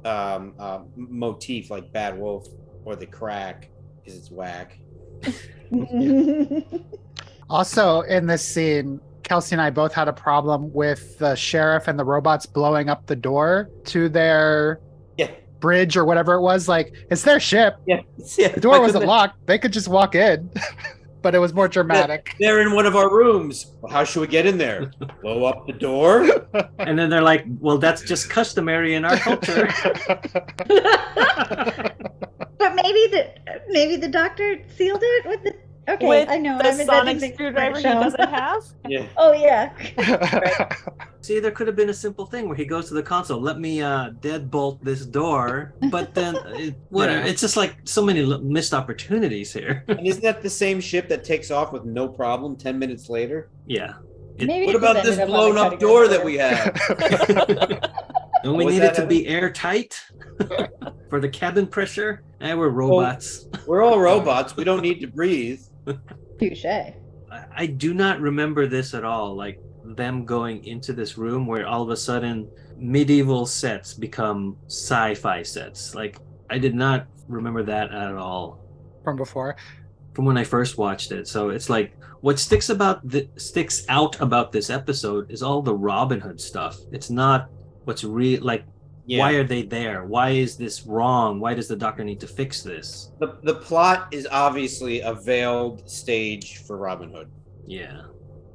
motif like Bad Wolf or the crack, because it's whack. Also, in this scene, Kelsey and I both had a problem with the sheriff and the robots blowing up the door to their bridge or whatever it was. Like, it's their ship. Yeah. The door wasn't locked. They could just walk in. But it was more dramatic. They're in one of our rooms. Well, how should we get in there? Blow up the door? And then they're like, well, that's just customary in our culture. But maybe the doctor sealed it with the... Okay, with I know. The sonic screwdriver he doesn't have? Yeah. Oh, yeah. Right. See, there could have been a simple thing where he goes to the console, let me deadbolt this door, but then whatever. It's just like so many missed opportunities here. And isn't that the same ship that takes off with no problem 10 minutes later? Yeah. What about this blown up door that we have? And we need it to be airtight for the cabin pressure. And we're robots. Well, we're all robots. We don't need to breathe. Touche. I do not remember this at all. Like them going into this room where all of a sudden medieval sets become sci-fi sets. Like I did not remember that at all. From before? From when I first watched it. So it's like what sticks out about this episode is all the Robin Hood stuff. It's not what's real. Like, why are they there? Why is this wrong? Why does the doctor need to fix this? The plot is obviously a veiled stage for Robin Hood. Yeah.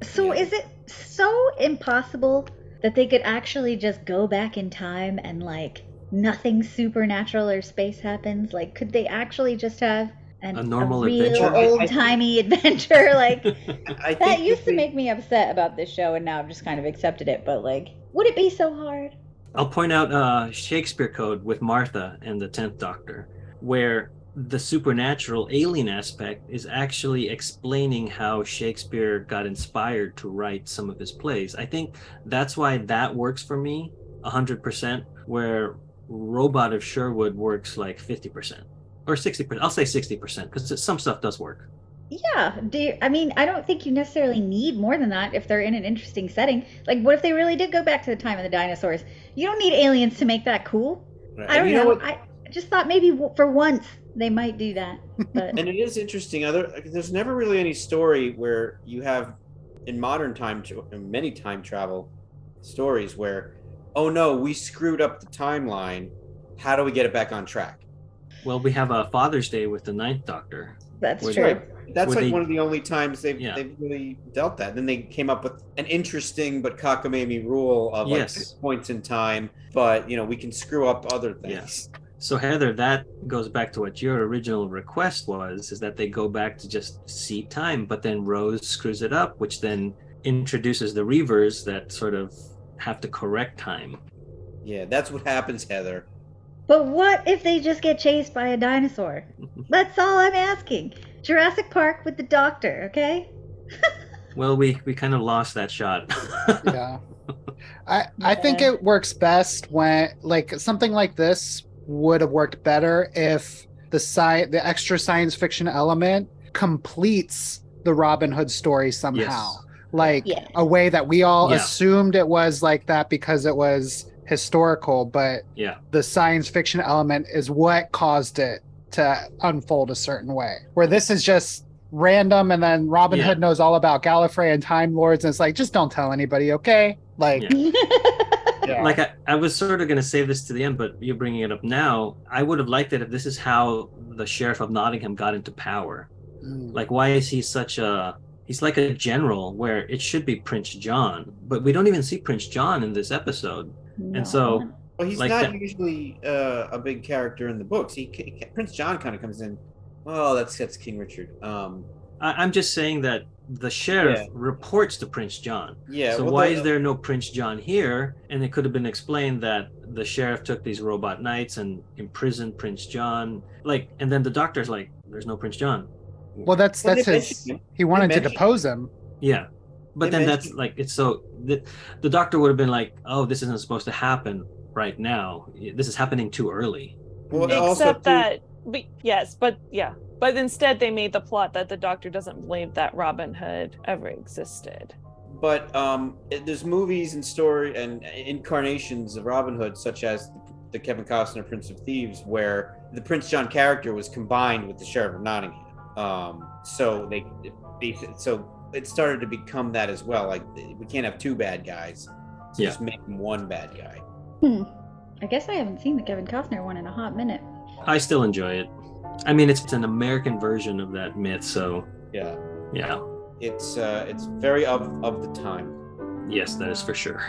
So is it so impossible that they could actually just go back in time and like nothing supernatural or space happens? Like, could they actually just have a normal real adventure, old-timey adventure? Like that used to make me upset about this show, and now I've just kind of accepted it. But like, would it be so hard? I'll point out Shakespeare Code with Martha and the 10th Doctor, where the supernatural alien aspect is actually explaining how Shakespeare got inspired to write some of his plays. I think that's why that works for me 100%, where Robot of Sherwood works like 50% or 60%. I'll say 60% because some stuff does work. Yeah. I don't think you necessarily need more than that if they're in an interesting setting. Like, what if they really did go back to the time of the dinosaurs? You don't need aliens to make that cool. Right. I don't know. I just thought maybe for once they might do that. But... And it is interesting. There's never really any story where you have, in modern time, many time travel stories where, oh no, we screwed up the timeline. How do we get it back on track? Well, we have a Father's Day with the 9th Doctor. That's true. That's like one of the only times they've really dealt that. Then they came up with an interesting but cockamamie rule of like 6 points in time, but we can screw up other things. Yes. So Heather, that goes back to what your original request was, is that they go back to just seed time, but then Rose screws it up, which then introduces the Reavers that sort of have to correct time. Yeah, that's what happens, Heather. But what if they just get chased by a dinosaur? That's all I'm asking. Jurassic Park with the Doctor, okay? Well, we kind of lost that shot. Yeah. I think it works best when, like, something like this would have worked better if the extra science fiction element completes the Robin Hood story somehow. Yes. Like Yeah. a way that we all Yeah. assumed it was like that because it was historical, but Yeah. the science fiction element is what caused it to unfold a certain way. Where this is just random, and then Robin Yeah. Hood knows all about Gallifrey and Time Lords, and it's like, just don't tell anybody, okay? Like, Yeah. yeah. Like I was sort of going to save this to the end, but you're bringing it up now. I would have liked it if this is how the Sheriff of Nottingham got into power. Mm. Like, why is he he's like a general where it should be Prince John, but we don't even see Prince John in this episode. And so, Well, he's like not that- usually a big character in the books. Prince John kind of comes in. Oh, that's King Richard. I'm just saying that the sheriff Yeah. reports to Prince John. Yeah. So well, why is there no Prince John here? And it could have been explained that the sheriff took these robot knights and imprisoned Prince John. Like, and then the doctor's like, "There's no Prince John." Well, that's Well, they his. mentioned him. He wanted to mentioned depose him. Yeah, but They then that's mentioned- like it's so the doctor would have been like, "Oh, this isn't supposed to happen right now. This is happening too early." Well, also, Except too- that, but instead they made the plot that the Doctor doesn't believe that Robin Hood ever existed. But there's movies and story and incarnations of Robin Hood, such as the Kevin Costner Prince of Thieves, where the Prince John character was combined with the Sheriff of Nottingham. So it started to become that as well. Like, we can't have two bad guys, so Yeah. just make one bad guy. I guess I haven't seen the Kevin Costner one in a hot minute. I still enjoy it. I mean, it's an American version of that myth, so Yeah, yeah. it's very of the time. Yes, that is for sure.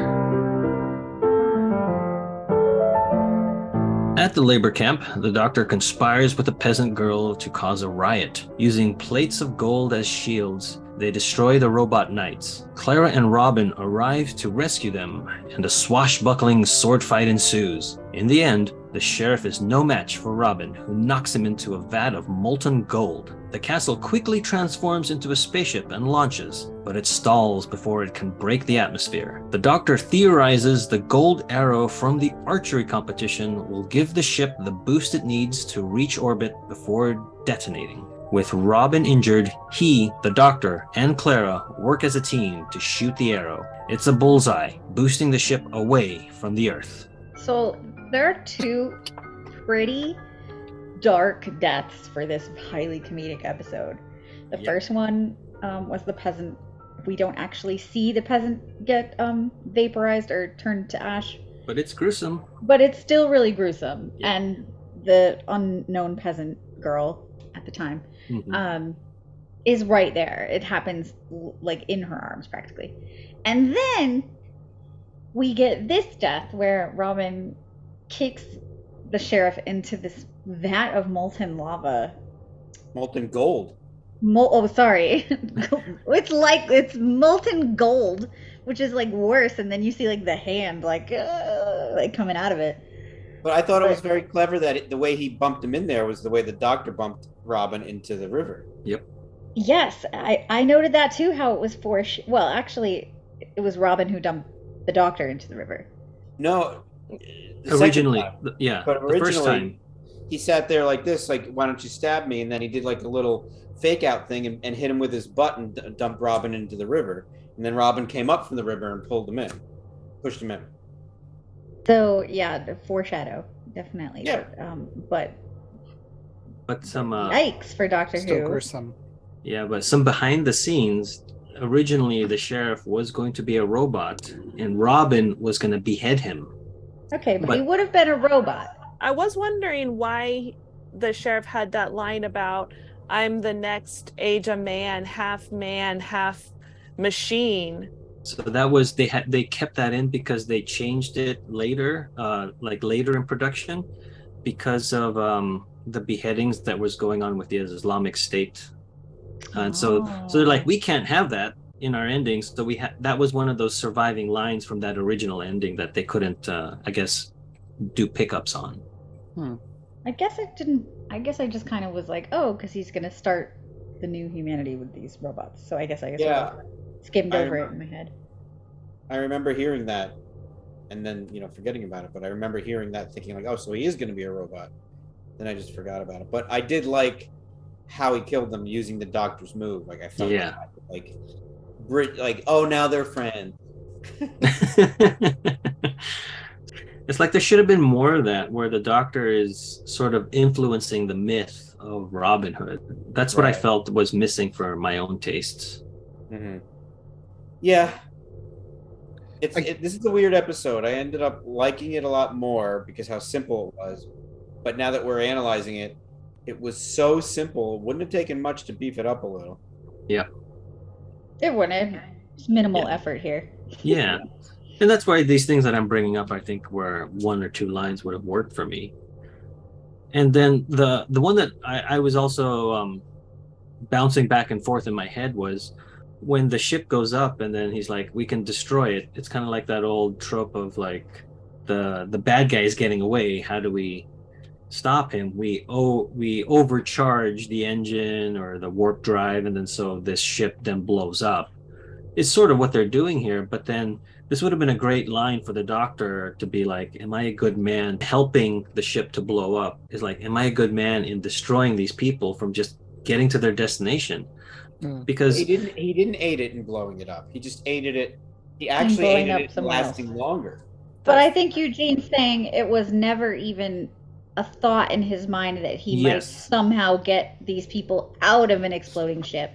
At the labor camp, the doctor conspires with a peasant girl to cause a riot. Using plates of gold as shields, they destroy the robot knights. Clara and Robin arrive to rescue them, and a swashbuckling sword fight ensues. In the end, the sheriff is no match for Robin, who knocks him into a vat of molten gold. The castle quickly transforms into a spaceship and launches, but it stalls before it can break the atmosphere. The doctor theorizes the gold arrow from the archery competition will give the ship the boost it needs to reach orbit before detonating. With Robin injured, he, the doctor, and Clara work as a team to shoot the arrow. It's a bullseye, boosting the ship away from the Earth. So there are two pretty dark deaths for this highly comedic episode. The Yeah. first one was the peasant. We don't actually see the peasant get vaporized or turned to ash, But it's gruesome. but it's still really gruesome. Yeah. And the unknown peasant girl at the time Mhm. is right there. It happens like in her arms practically. And then we get this death where Robin kicks the sheriff into this vat of molten lava. Molten gold. Sorry. it's molten gold, which is like worse. And then you see like the hand like coming out of it. But I thought it was very clever that the way he bumped him in there was the way the doctor bumped Robin into the river. Yes, I noted that too. How it was well, actually, it was Robin who dumped the doctor into the river. No, the second Originally, time. yeah, But the first originally, time. he sat there like this, like, why don't you stab me? And then he did like a little fake out thing and hit him with his butt and dumped Robin into the river. And then Robin came up from the river and pulled him in, pushed him in. So yeah, the foreshadow definitely. Yeah. But some yikes for Doctor Still Who. gruesome. Yeah, but some behind the scenes, originally the sheriff was going to be a robot and Robin was going to behead him. Okay, but But- he would have been a robot. I was wondering why the sheriff had that line about "I'm the next age of man, half machine." So that was they kept that in because they changed it later, like later in production. because of the beheadings that was going on with the Islamic State, and so they're like, we can't have that in our endings. So that was one of those surviving lines from that original ending that they couldn't, I guess, do pickups on. I guess I just kind of was like, oh, because he's gonna start the new humanity with these robots. So I guess I skimmed over it in my head. I remember hearing that, and then forgetting about it. But I remember hearing that, thinking like, oh, so he is going to be a robot. Then I just forgot about it. But I did like how he killed them using the Doctor's move. Like I felt like oh, now they're friends. It's like there should have been more of that, where the Doctor is sort of influencing the myth of Robin Hood. That's what I felt was missing for my own tastes. Mm-hmm. Yeah. This is a weird episode. I ended up liking it a lot more because how simple it was. But now that we're analyzing it, it was so simple. It wouldn't have taken much to beef it up a little. Yeah. It wouldn't. It's minimal effort here. Yeah. And that's why these things that I'm bringing up, I think, where 1 or 2 lines would have worked for me. And then the one that I was also bouncing back and forth in my head was when the ship goes up and then he's like, we can destroy it. It's kind of like that old trope of like the bad guy is getting away. How do we stop him? We overcharge the engine or the warp drive, and then so this ship then blows up. It's sort of what they're doing here, but then this would have been a great line for the Doctor to be like, am I a good man helping the ship to blow up? Is like, am I a good man in destroying these people from just getting to their destination? Because he didn't aid it in blowing it up. He just aided it. He actually aided it in lasting longer. But I think Eugene's saying it was never even a thought in his mind that he might somehow get these people out of an exploding ship.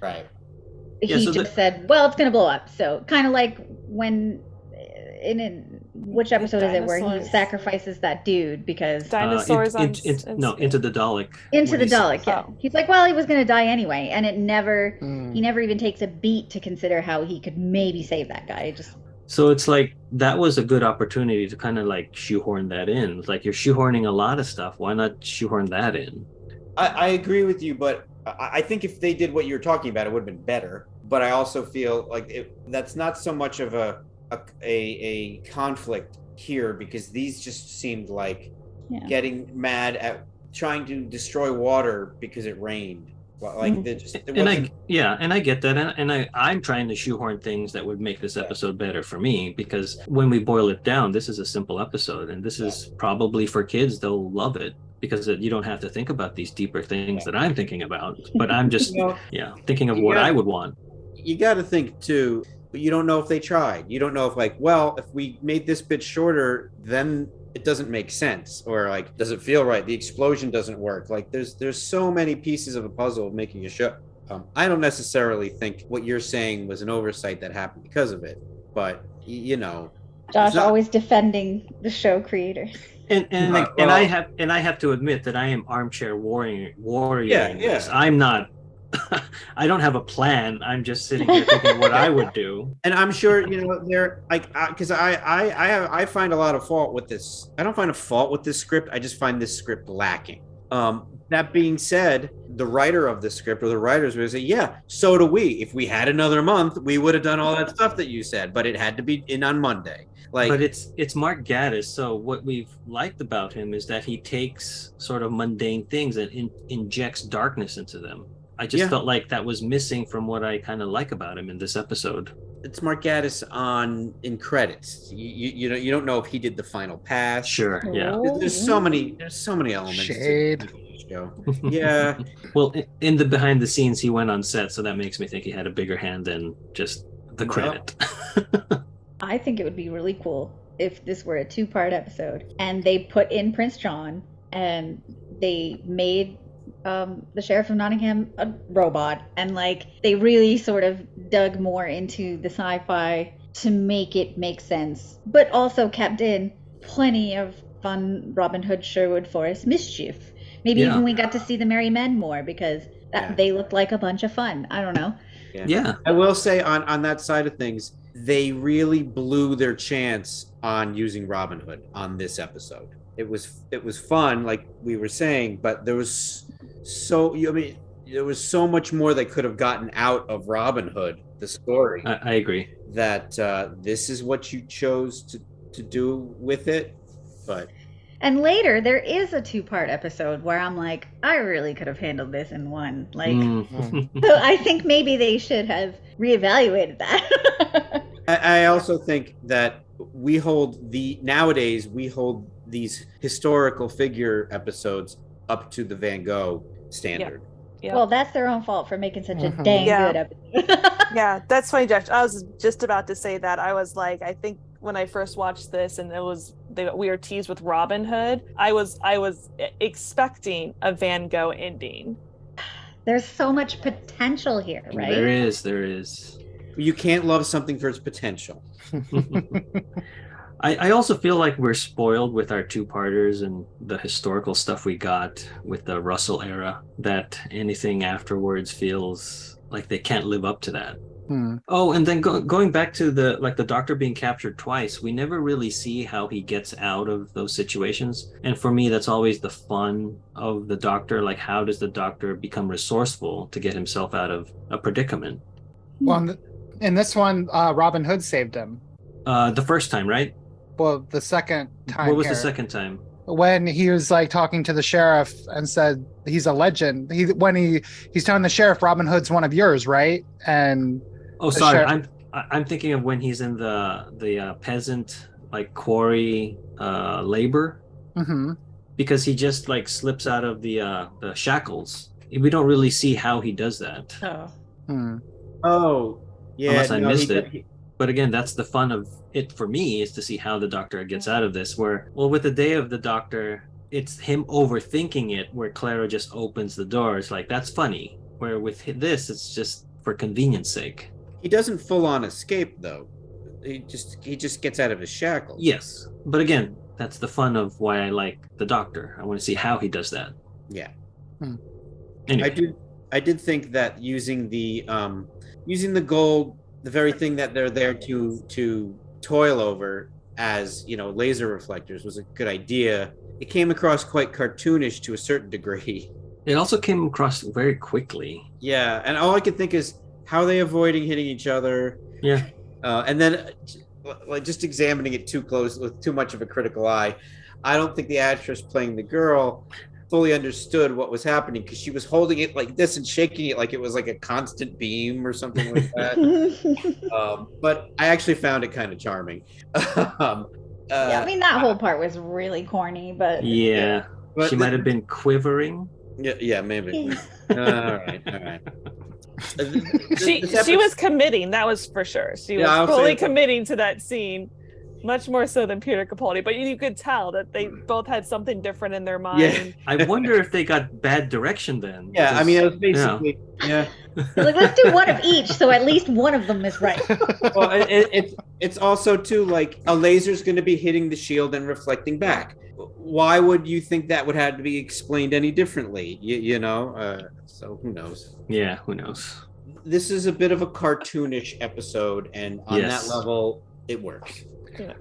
Right. He just said, well, it's going to blow up. So kind of like when which episode is it where he sacrifices that dude because dinosaurs into the Dalek. Into the Dalek, yeah. He's like, well, he was going to die anyway, and he never even takes a beat to consider how he could maybe save that guy. So it's like that was a good opportunity to kind of like shoehorn that in. It's like you're shoehorning a lot of stuff. Why not shoehorn that in? I agree with you, but I think if they did what you're talking about, it would have been better. But I also feel like that's not so much of a conflict here, because these just seemed like getting mad at trying to destroy water because it rained. Like I get that, and I'm trying to shoehorn things that would make this episode better for me, because when we boil it down, this is a simple episode, and this is probably for kids. They'll love it because you don't have to think about these deeper things that I'm thinking about. But I'm just thinking of what I would want. You got to think too. You don't know if they tried. You don't know if if we made this bit shorter, then it doesn't make sense, or like, does it feel right? The explosion doesn't work. Like there's so many pieces of a puzzle of making a show. I don't necessarily think what you're saying was an oversight that happened because of it, but Josh always defending the show creators. And I have to admit that I am armchair warrior. This. I'm not. I don't have a plan. I'm just sitting here thinking what I would do. And I'm sure they're like, because I find a lot of fault with this. I don't find a fault with this script. I just find this script lacking. That being said, the writer of the script or the writers would say, yeah, so do we. If we had another month, we would have done all that stuff that you said, but it had to be in on Monday. But it's Mark Gatiss. So what we've liked about him is that he takes sort of mundane things and injects darkness into them. I just felt like that was missing from what I kind of like about him in this episode. It's Mark Gatiss in credits. You don't know if he did the final pass. Sure, yeah. There's so many elements. Shade. Yeah. Well, in the behind the scenes, he went on set, so that makes me think he had a bigger hand than just the credit. I think it would be really cool if this were a 2-part episode and they put in Prince John and they made the Sheriff of Nottingham a robot, and they really sort of dug more into the sci-fi to make it make sense, but also kept in plenty of fun Robin Hood Sherwood Forest mischief. Maybe even we got to see the Merry Men more because they looked like a bunch of fun. I don't know. Yeah. I will say on that side of things, they really blew their chance on using Robin Hood on this episode. It was fun, like we were saying, but there was there was so much more that could have gotten out of Robin Hood, the story. I agree. That this is what you chose to do with it, but. And later, there is a 2-part episode where I'm like, I really could have handled this in one. Like, so I think maybe they should have reevaluated that. I also think that nowadays we hold these historical figure episodes up to the Van Gogh standard. Yeah. Well, that's their own fault for making such a dang good episode. Yeah, that's funny, Josh. I was just about to say that. I was like, I think when I first watched this and we were teased with Robin Hood, I was expecting a Van Gogh ending. There's so much potential here, right? There is. You can't love something for its potential. I also feel like we're spoiled with our 2-parters and the historical stuff we got with the Russell era, that anything afterwards feels like they can't live up to that. Oh, and then going back to the Doctor being captured twice, we never really see how he gets out of those situations. And for me, that's always the fun of the Doctor. Like, how does the Doctor become resourceful to get himself out of a predicament? Well, in this one, Robin Hood saved him. The first time, right? Well, the second time. What was the second time? When he was like talking to the sheriff and said he's a legend. When he's telling the sheriff Robin Hood's one of yours, right? And sorry, I'm thinking of when he's in the peasant like quarry labor, because he just like slips out of the shackles. We don't really see how he does that. Oh, yeah. Unless I missed it. But again, that's the fun of it for me, is to see how the Doctor gets out of this. Where, well, with the Day of the Doctor, it's him overthinking it, where Clara just opens the door. It's like, that's funny. Where with this, it's just for convenience sake. He doesn't full on escape though. He just gets out of his shackles. Yes, but again, that's the fun of why I like the Doctor. I want to see how he does that. Yeah. Anyway. I did think that using the gold, the very thing that they're there to toil over as, laser reflectors, was a good idea. It came across quite cartoonish to a certain degree. It also came across very quickly. Yeah, and all I could think is, how are they avoiding hitting each other? Yeah. And then, like, just examining it too close with too much of a critical eye, I don't think the actress playing the girl fully understood what was happening, because she was holding it like this and shaking it like it was like a constant beam or something like that. But I actually found it kind of charming. Yeah, I mean, that whole part was really corny, but yeah, but she might have been quivering. Yeah, maybe. All right. She was committing, that was for sure. She was fully committing to that scene, much more so than Peter Capaldi. But you could tell that they both had something different in their mind. Yeah. I wonder if they got bad direction then. Yeah, because, I mean, it was basically like, let's do one of each, so at least one of them is right. Well, it's also too, like, a laser's going to be hitting the shield and reflecting back. Why would you think that would have to be explained any differently? So who knows? Yeah, who knows? This is a bit of a cartoonish episode, and on that level, it works. Yeah.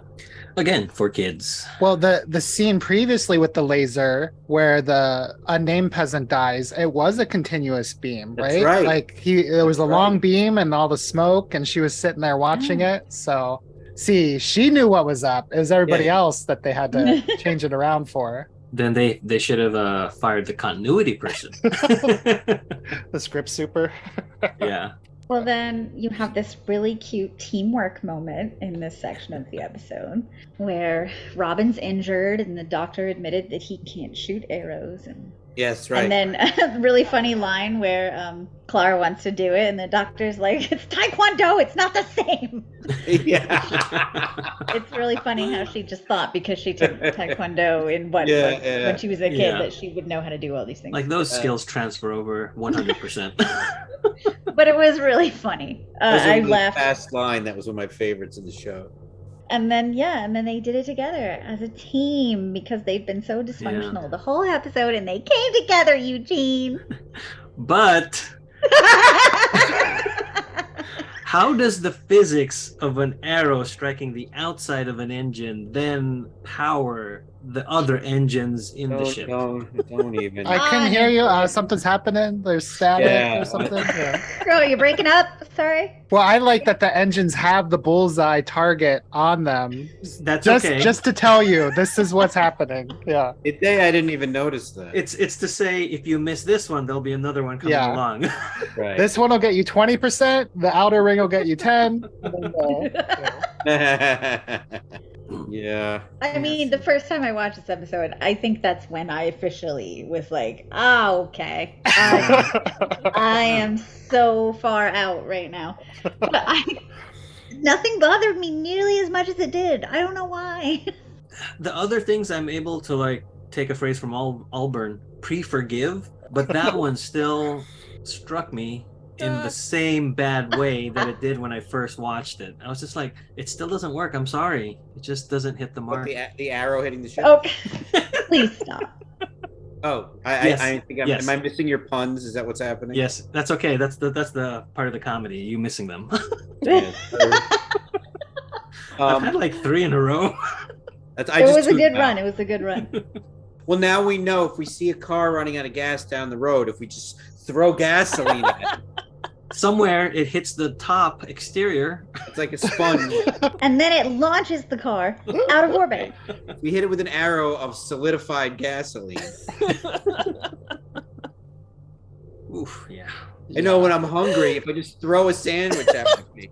Again, for kids. Well, the scene previously with the laser where the unnamed peasant dies, it was a continuous beam, right? That's right. Like it was a long beam and all the smoke, and she was sitting there watching it. So, see, she knew what was up. It was everybody else that they had to change it around for. Then they should have fired the continuity person. The script super. Yeah. Well, then you have this really cute teamwork moment in this section of the episode where Robin's injured and the Doctor admitted that he can't shoot arrows. Yes, right. And then a really funny line where Clara wants to do it and the Doctor's like, it's Taekwondo, it's not the same. Yeah. It's really funny how she just thought because she took Taekwondo in when she was a kid that she would know how to do all these things. Like those skills transfer over 100%. But it was really funny. I laughed. Fast line, that was one of my favorites in the show. And then they did it together as a team because they've been so dysfunctional the whole episode, and they came together, Eugene. But how does the physics of an arrow striking the outside of an engine then power the other engines in the ship. Don't even. I couldn't hear you. Something's happening. There's static Yeah. or something. Yeah. Bro, you're breaking up. Sorry. Well, I like that the engines have the bullseye target on them. That's Just, okay. just to tell you, this is what's happening. Yeah. Today I didn't even notice that. It's to say if you miss this one, there'll be another one coming Yeah. along. Right. This one will get you 20%. The outer ring will get you 10. Yeah. I mean, the first time I watched this episode, I think that's when I officially was like, oh, okay. I am so far out right now. But nothing bothered me nearly as much as it did. I don't know why. The other things I'm able to like take a phrase from Allburn, pre-forgive, but that one still struck me in the same bad way that it did when I first watched it. I was just like, it still doesn't work. I'm sorry. It just doesn't hit the mark. The arrow hitting the ship. Okay. Please stop. Oh, Yes. I think Yes. am I missing your puns? Is that what's happening? Yes, that's okay. That's the part of the comedy. You missing them. Yeah. I've had like 3 in a row. It was a good run. It was a good run. Well, now we know if we see a car running out of gas down the road, if we just throw gasoline at it, Somewhere it hits the top exterior. it's like a sponge. And then it launches the car out of orbit. We hit it with an arrow of solidified gasoline. Oof, yeah. I know when I'm hungry, if I just throw a sandwich at me.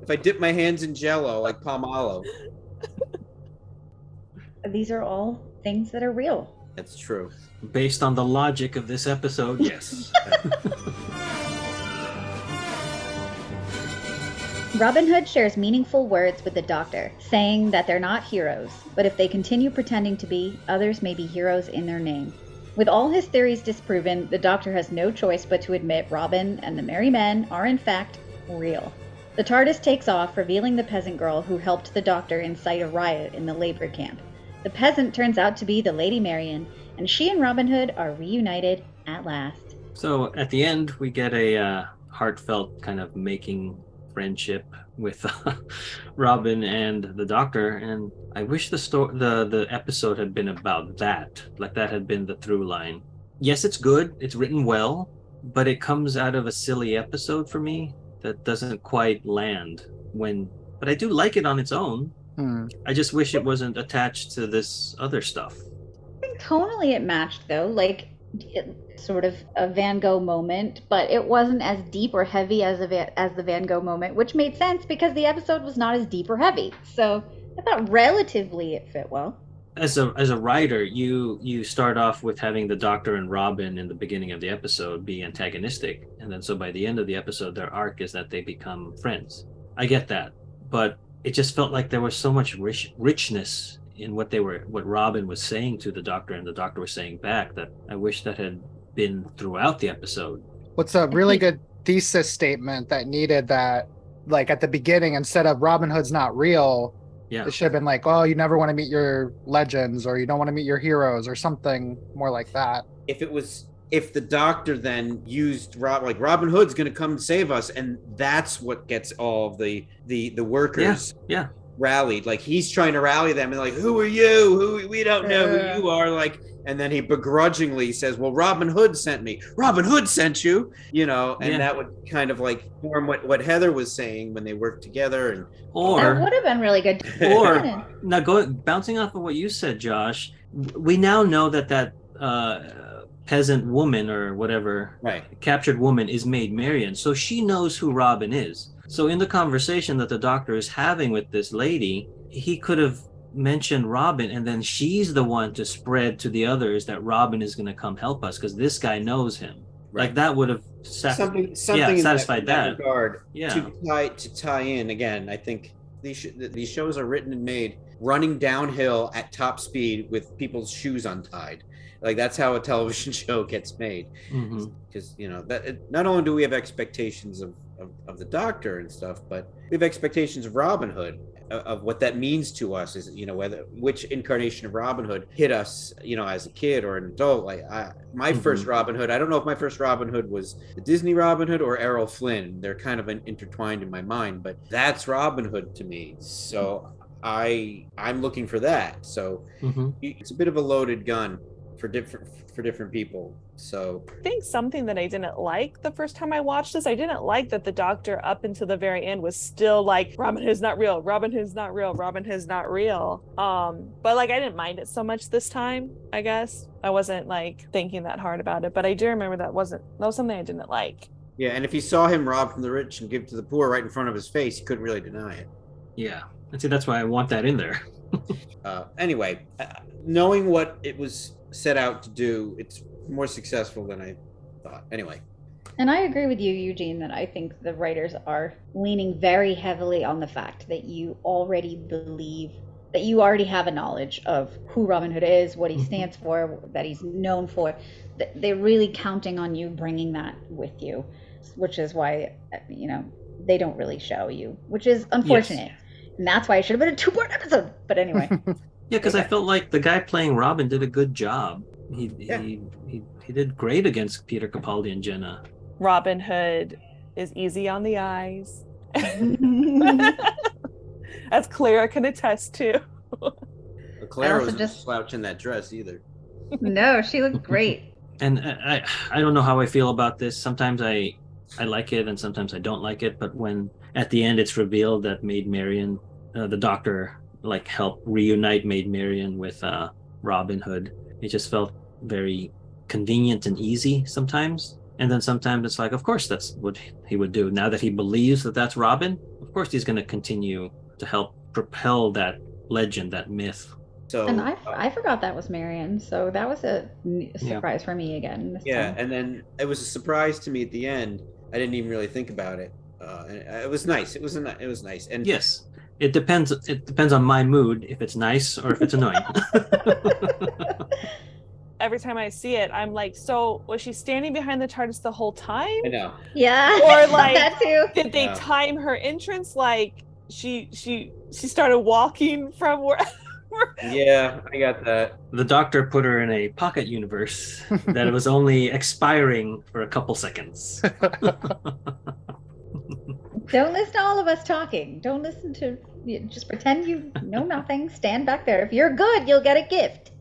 If I dip my hands in Jell-O like Palmalo. These are all things that are real. That's true. Based on the logic of this episode, yes. Robin Hood shares meaningful words with the Doctor, saying that they're not heroes, but if they continue pretending to be, others may be heroes in their name. With all his theories disproven, the Doctor has no choice but to admit Robin and the Merry Men are in fact real. The TARDIS takes off, revealing the peasant girl who helped the Doctor incite a riot in the labor camp. The peasant turns out to be the Lady Marian, and she and Robin Hood are reunited at last. So at the end, we get a heartfelt kind of making friendship with Robin and the Doctor, and I wish the episode had been about that, like that had been the through line. Yes, it's good, it's written well, but it comes out of a silly episode for me that doesn't quite land but I do like it on its own. I just wish it wasn't attached to this other stuff. I think tonally it matched, though, like sort of a Van Gogh moment, but it wasn't as deep or heavy as the Van Gogh moment, which made sense because the episode was not as deep or heavy. So I thought relatively it fit well. As a writer, you start off with having the Doctor and Robin in the beginning of the episode be antagonistic, and then so by the end of the episode, their arc is that they become friends. I get that, but it just felt like there was so much richness in what Robin was saying to the Doctor and the Doctor was saying back that I wish that had been throughout the episode. What's a really good thesis statement that needed that, like at the beginning, instead of Robin Hood's not real, it should have been like, oh, you never want to meet your legends, or you don't want to meet your heroes, or something more like that. If the Doctor then used Robin Hood's going to come save us, and that's what gets all of the workers rallied. Like he's trying to rally them, and like, who are you? We don't know who you are. Like, and then he begrudgingly says, "Well, Robin Hood sent me. Robin Hood sent you." And that would kind of like form what Heather was saying when they worked together. And that would have been really good. Or now bouncing off of what you said, Josh, we now know that peasant woman or whatever, captured woman is Maid Marian, so she knows who Robin is. So in the conversation that the Doctor is having with this lady, he could have mentioned Robin, and then she's the one to spread to the others that Robin is going to come help us because this guy knows him. Like that would have something satisfied that regard. To tie in again. I think these shows are written and made running downhill at top speed with people's shoes untied. Like that's how a television show gets made. Because that not only do we have expectations of the Doctor and stuff, but we have expectations of Robin Hood, of what that means to us. Is which incarnation of Robin Hood hit us, as a kid or an adult. Like my first Robin Hood, I don't know if my first Robin Hood was the Disney Robin Hood or Errol Flynn. They're kind of intertwined in my mind, but that's Robin Hood to me. So I'm looking for that. So it's a bit of a loaded gun for different people. So I think something that I didn't like the first time I watched this, I didn't like that the Doctor up until the very end was still like, Robin Hood's not real, Robin Hood's not real, Robin Hood's not real. But like I didn't mind it so much this time, I guess. I wasn't like thinking that hard about it, but I do remember that was something I didn't like. yeah, and if he saw him rob from the rich and give to the poor right in front of his face, he couldn't really deny it. Yeah. And see, that's why I want that in there. Anyway, knowing what it was set out to do, it's more successful than I thought. Anyway. And I agree with you, Eugene, that I think the writers are leaning very heavily on the fact that you already believe, that you already have a knowledge of who Robin Hood is, what he stands for, that he's known for. They're really counting on you bringing that with you, which is why, they don't really show you, which is unfortunate. Yes. And that's why it should have been a 2-part episode. But anyway. Yeah, because I felt like the guy playing Robin did a good job. He did great against Peter Capaldi and Jenna. Robin Hood is easy on the eyes. As Clara can attest to. Clara wasn't just slouching that dress either. No, she looked great. And I don't know how I feel about this. Sometimes I like it and sometimes I don't like it. But when at the end it's revealed that Maid Marian, the Doctor, like helped reunite Maid Marian with Robin Hood, it just felt very convenient and easy sometimes. And then sometimes it's like, of course, that's what he would do. Now that he believes that that's Robin, of course he's going to continue to help propel that legend, that myth. So, and I forgot that was Marian, so that was a surprise for me again. Yeah, and then it was a surprise to me at the end. I didn't even really think about it. And it was nice. It was nice. And yes, it depends. It depends on my mood if it's nice or if it's annoying. Every time I see it, I'm like, so was she standing behind the TARDIS the whole time? I know. Yeah. Or like, that too. Did they time her entrance? Like she started walking from where? Yeah, I got that. The Doctor put her in a pocket universe that was only expiring for a couple seconds. Don't listen to all of us talking. Don't listen to. Just pretend you know nothing. Stand back there. If you're good, you'll get a gift.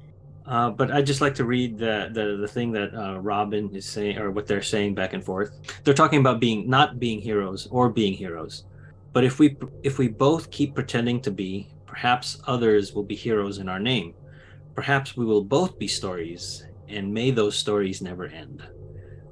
But I'd just like to read the thing that Robin is saying, or what they're saying back and forth. They're talking about not being heroes or being heroes. But if we both keep pretending to be, perhaps others will be heroes in our name. Perhaps we will both be stories, and may those stories never end.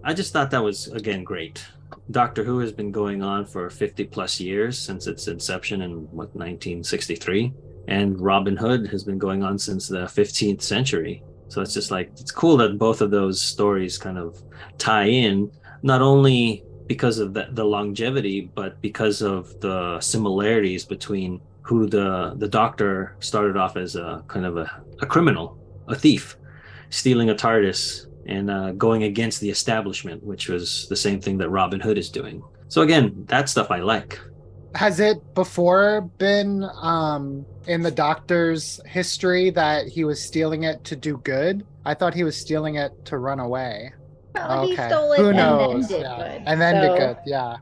I just thought that was, again, great. Doctor Who has been going on for 50 plus years since its inception in 1963. And Robin Hood has been going on since the 15th century. So it's just like, it's cool that both of those stories kind of tie in, not only because of the longevity, but because of the similarities between who the Doctor started off as a kind of a criminal, a thief, stealing a TARDIS and going against the establishment, which was the same thing that Robin Hood is doing. So again, that stuff I like. Has it before been in the Doctor's history that he was stealing it to do good? I thought he was stealing it to run away. Well, he stole it Who and knows? then did good. And then did good, yeah.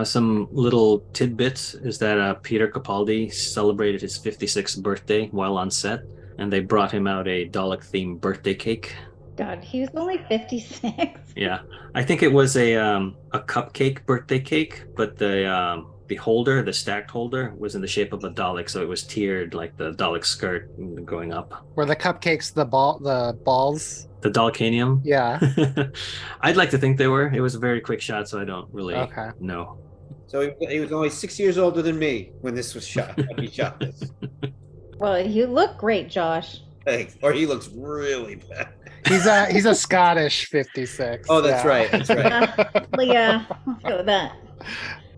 Some little tidbits is that Peter Capaldi celebrated his 56th birthday while on set, and they brought him out a Dalek-themed birthday cake. God, he was only 56. Yeah, I think it was a cupcake birthday cake, but the holder, the stacked holder, was in the shape of a Dalek, so it was tiered like the Dalek skirt going up. Were the cupcakes the balls? The Dalekanium? Yeah. I'd like to think they were. It was a very quick shot, so I don't really know. So he was only 6 years older than me when this was shot. When he shot this. Well, you look great, Josh. Thanks. Or he looks really bad. He's a Scottish 56. Oh, that's right. That's right. Yeah, let's go with that.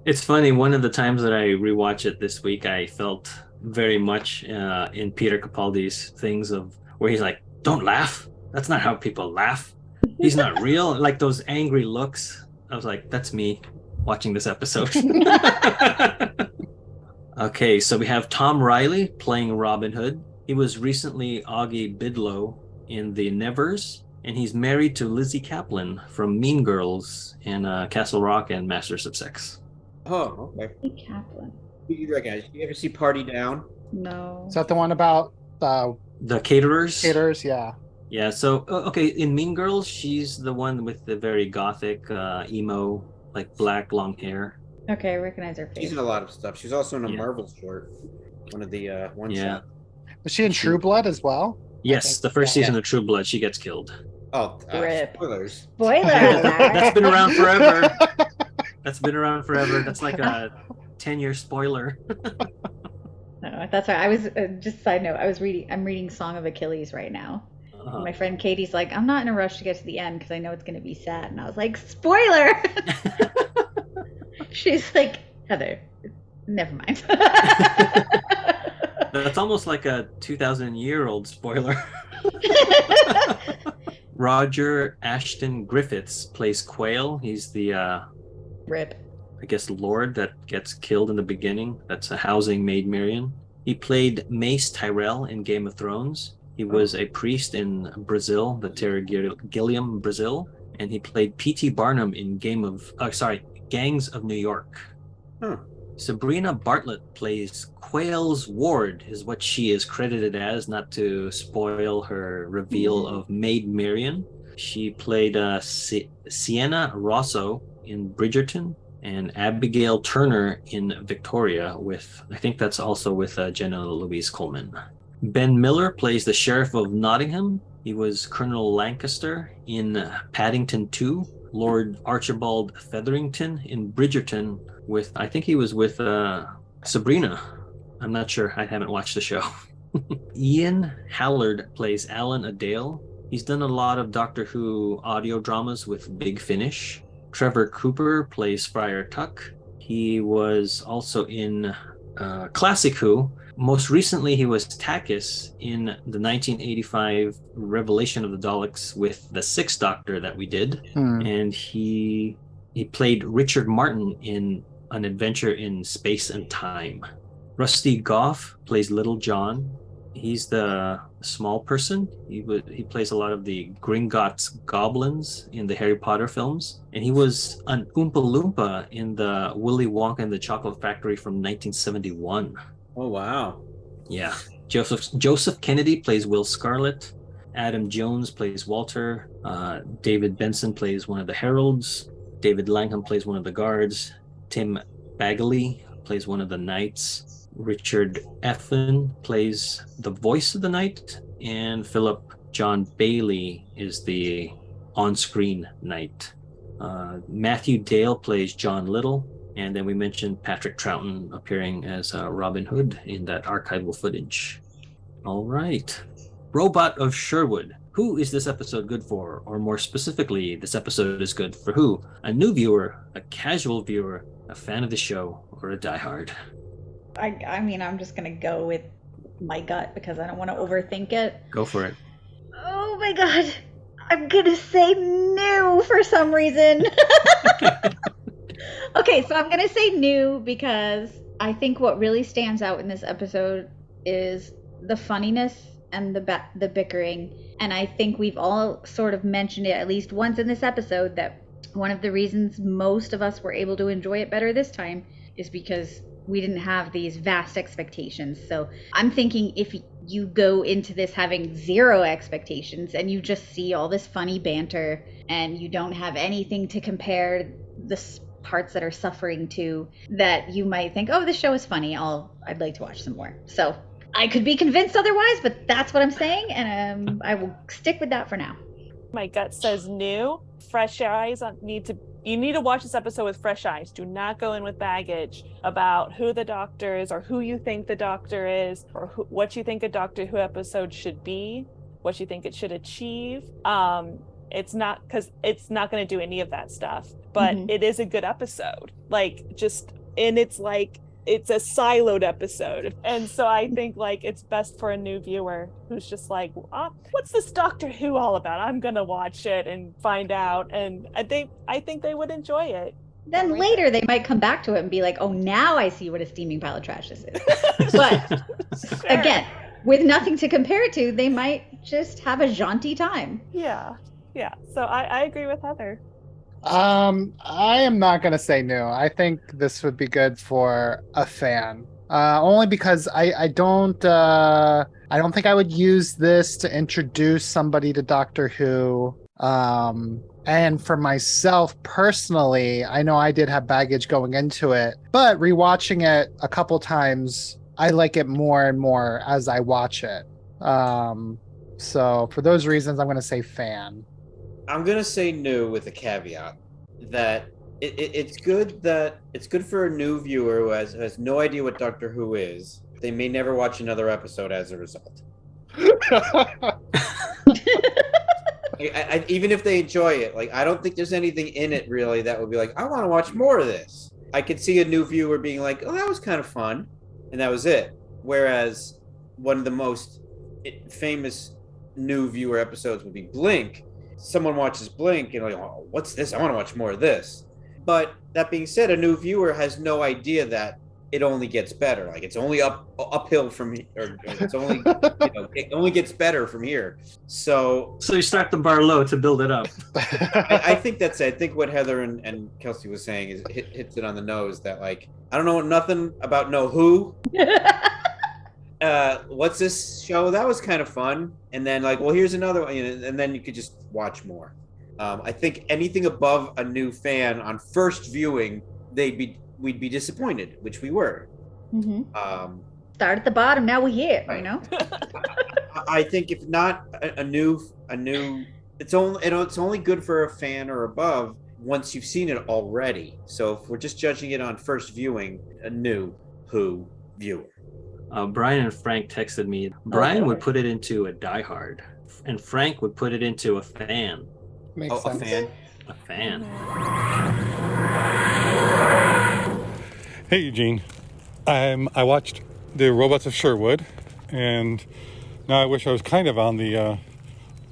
It's funny. One of the times that I rewatched it this week, I felt very much in Peter Capaldi's things of where he's like, "Don't laugh. That's not how people laugh. He's not real." Like those angry looks. I was like, that's me watching this episode. Okay, so we have Tom Riley playing Robin Hood. He was recently Augie Bidlow in The Nevers, and he's married to Lizzie Kaplan from Mean Girls and Castle Rock and Masters of Sex. Oh, okay. Kaplan. Who do you recognize? Did you ever see Party Down? No. Is that the one about The caterers. caterers? Yeah. Yeah. So okay, in Mean Girls, she's the one with the very gothic, emo, like black long hair. Okay, I recognize her face. She's in a lot of stuff. She's also in a Yeah. Marvel short, one of the one Yeah. shot. Was she in She- True Blood as well? Yes, think- the first yeah. season of True Blood, she gets killed. Oh, Rip. spoilers. Spoiler That's alert. been around forever. That's been around forever. That's like a 10-year spoiler. No, that's why I was just side note. I'm reading Song of Achilles right now. Uh-huh. My friend Katie's like, I'm not in a rush to get to the end because I know it's going to be sad. And I was like, spoiler. She's like, Heather, never mind. That's almost like a 2,000-year-old spoiler. Roger Ashton Griffiths plays Quail. He's the, Rip. I guess, lord that gets killed in the beginning. That's a housing Maid Marian. He played Mace Tyrell in Game of Thrones. He was a priest in Brazil, the Terra Gilliam, Brazil. And he played P.T. Barnum in Gangs of New York. Huh. Sabrina Bartlett plays Quail's ward, is what she is credited as, not to spoil her reveal of Maid Marian. She played Sienna Rosso in Bridgerton and Abigail Turner in Victoria I think that's also with Jenna Louise Coleman. Ben Miller plays the Sheriff of Nottingham. He was Colonel Lancaster in Paddington 2, Lord Archibald Featherington in Bridgerton I think he was with Sabrina. I'm not sure. I haven't watched the show. Ian Hallard plays Alan Adale. He's done a lot of Doctor Who audio dramas with Big Finish. Trevor Cooper plays Friar Tuck. He was also in Classic Who. Most recently, he was Takis in the 1985 Revelation of the Daleks with the Sixth Doctor that we did. And he played Richard Martin in An Adventure in Space and Time. Rusty Goff plays Little John. He's the small person. He plays a lot of the Gringotts goblins in the Harry Potter films. And he was an Oompa Loompa in the Willy Wonka and the Chocolate Factory from 1971. Oh, wow. Yeah. Joseph Kennedy plays Will Scarlet. Adam Jones plays Walter. David Benson plays one of the heralds. David Langham plays one of the guards. Tim Bagley plays one of the knights. Richard Effin plays the voice of the knight. And Philip John Bailey is the on-screen knight. Matthew Dale plays John Little. And then we mentioned Patrick Troughton appearing as Robin Hood in that archival footage. All right. Robot of Sherwood. Who is this episode good for? Or more specifically, this episode is good for who? A new viewer, a casual viewer, a fan of the show, or a diehard? I mean, I'm just going to go with my gut because I don't want to overthink it. Go for it. Oh my God. I'm going to say new for some reason. Okay, so I'm going to say new because I think what really stands out in this episode is the funniness and the bickering. And I think we've all sort of mentioned it at least once in this episode that one of the reasons most of us were able to enjoy it better this time is because we didn't have these vast expectations. So I'm thinking if you go into this having zero expectations and you just see all this funny banter and you don't have anything to compare the parts that are suffering to, that you might think, oh, this show is funny. I'd like to watch some more. So I could be convinced otherwise, but that's what I'm saying, and I will stick with that for now. My gut says new. Fresh eyes you need to watch this episode with fresh eyes. Do not go in with baggage about who the Doctor is or who you think the Doctor is or what you think a Doctor Who episode should be, what you think it should achieve. It's not going to do any of that stuff, but it is a good episode. It's a siloed episode. And so I think it's best for a new viewer who's just like, what's this Doctor Who all about? I'm going to watch it and find out. And I think they would enjoy it. Then later they might come back to it and be like, oh, now I see what a steaming pile of trash this is. But again, with nothing to compare it to, they might just have a jaunty time. Yeah. So I agree with Heather. I am not going to say new. I think this would be good for a fan. Only because I don't think I would use this to introduce somebody to Doctor Who. And for myself personally, I know I did have baggage going into it, but rewatching it a couple times, I like it more and more as I watch it. So for those reasons, I'm going to say fan. I'm gonna say new with a caveat that it's good for a new viewer who has no idea what Doctor Who is. They may never watch another episode as a result. Even if they enjoy it, like I don't think there's anything in it really that would be like, I want to watch more of this. I could see a new viewer being like, oh, that was kind of fun, and that was it. Whereas one of the most famous new viewer episodes would be Blink. Someone watches Blink and like, oh, what's this? I want to watch more of this. But that being said, a new viewer has no idea that it only gets better. Like it's only uphill from here, or it's only it only gets better from here. So you start the bar low to build it up. I think that's it. I think what Heather and Kelsey was saying is hits it on the nose. That like I don't know nothing about No Who. What's this show? That was kind of fun. And then like, well, here's another one, and then you could just watch more. I think anything above a new fan on first viewing, we'd be disappointed, which we were. Mm-hmm. Start at the bottom. Now we're here. Right. You know. I think if not a new, it's only good for a fan or above once you've seen it already. So if we're just judging it on first viewing, a new Who viewer. Brian and Frank texted me. Brian would put it into a diehard, and Frank would put it into a fan. Makes sense. A fan. A fan. Hey, Eugene. I watched the Robots of Sherwood, and now I wish I was kind of on the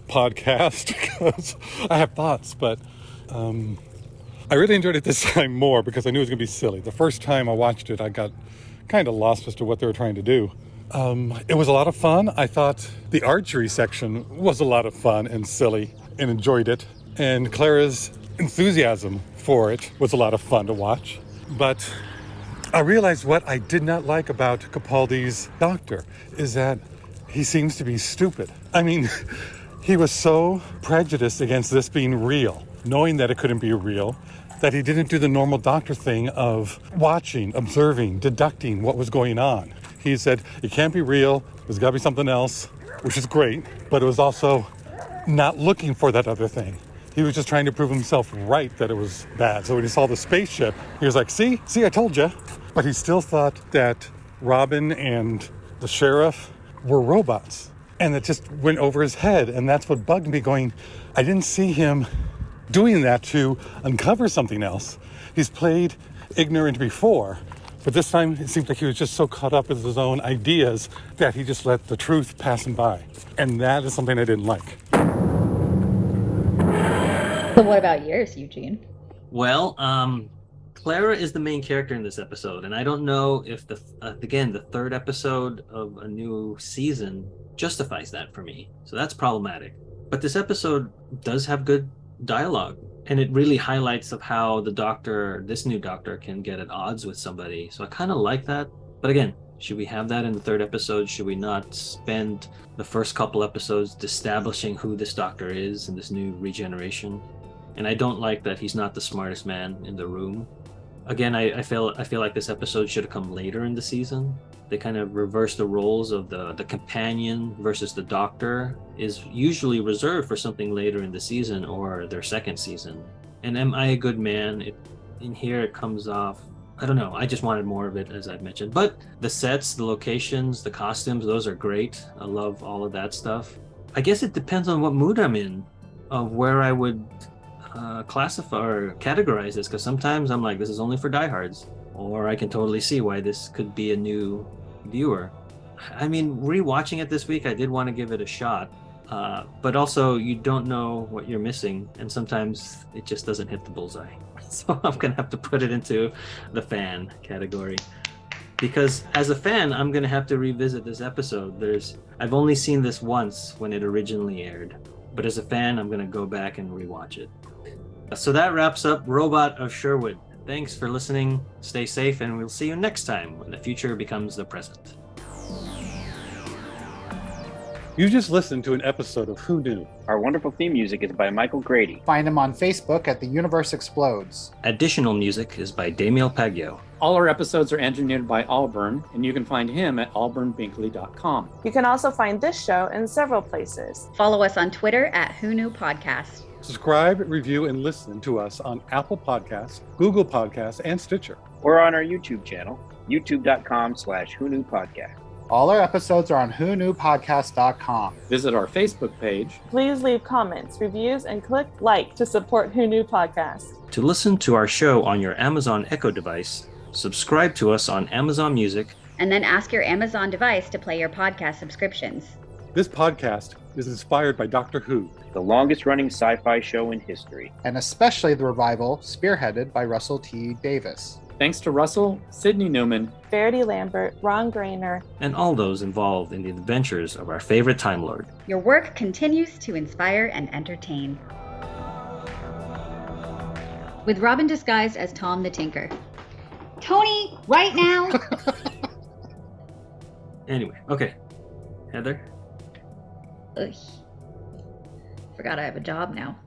podcast because I have thoughts, but I really enjoyed it this time more because I knew it was going to be silly. The first time I watched it, I got kind of lost as to what they were trying to do. It was a lot of fun. I thought the archery section was a lot of fun and silly and enjoyed it. And Clara's enthusiasm for it was a lot of fun to watch. But I realized what I did not like about Capaldi's Doctor is that he seems to be stupid. I mean, he was so prejudiced against this being real, knowing that it couldn't be real, that he didn't do the normal Doctor thing of watching, observing, deducting what was going on. He said, it can't be real, there's got to be something else, which is great, but it was also not looking for that other thing. He was just trying to prove himself right that it was bad. So when he saw the spaceship, he was like, see, I told you. But he still thought that Robin and the sheriff were robots. And it just went over his head. And that's what bugged me, going, I didn't see him doing that to uncover something else. He's played ignorant before, but this time it seems like he was just so caught up with his own ideas that he just let the truth pass him by. And that is something I didn't like. So what about yours, Eugene? Well, Clara is the main character in this episode, and I don't know if the third episode of a new season justifies that for me. So that's problematic. But this episode does have good dialogue, and it really highlights of how this new doctor can get at odds with somebody. So I kind of like that. But again, should we have that in the third episode? Should we not spend the first couple episodes establishing who this doctor is in this new regeneration? And I don't like that he's not the smartest man in the room. Again, I feel like this episode should have come later in the season. They kind of reverse the roles of the companion versus the doctor is usually reserved for something later in the season or their second season. And Am I a Good Man? In here it comes off, I don't know, I just wanted more of it, as I've mentioned. But the sets, the locations, the costumes, those are great. I love all of that stuff. I guess it depends on what mood I'm in of where I would classify or categorize this, because sometimes I'm like, this is only for diehards, or I can totally see why this could be a new viewer. I mean, rewatching it this week, I did want to give it a shot, but also you don't know what you're missing, and sometimes it just doesn't hit the bullseye. So I'm gonna have to put it into the fan category, because as a fan, I'm gonna have to revisit this episode. I've only seen this once when it originally aired, but as a fan, I'm gonna go back and rewatch it. So that wraps up Robot of Sherwood. Thanks for listening. Stay safe, and we'll see you next time when the future becomes the present. You just listened to an episode of Who Knew? Our wonderful theme music is by Michael Grady. Find him on Facebook at The Universe Explodes. Additional music is by Damiel Paggio. All our episodes are engineered by Auburn, and you can find him at auburnbinkley.com. You can also find this show in several places. Follow us on Twitter at Who Knew Podcast. Subscribe, review, and listen to us on Apple Podcasts, Google Podcasts, and Stitcher. Or on our YouTube channel, youtube.com/Who Knew Podcast. All our episodes are on whoknewpodcast.com. Visit our Facebook page. Please leave comments, reviews, and click like to support Who Knew Podcast. To listen to our show on your Amazon Echo device, subscribe to us on Amazon Music, And then ask your Amazon device to play your podcast subscriptions. This podcast is inspired by Doctor Who. The longest running sci-fi show in history. And especially the revival spearheaded by Russell T. Davis. Thanks to Russell, Sidney Newman, Verity Lambert, Ron Grainer, and all those involved in the adventures of our favorite Time Lord. Your work continues to inspire and entertain. With Robin disguised as Tom the Tinker. Tony, right now! Anyway, okay. Heather? Ugh. Forgot I have a job now.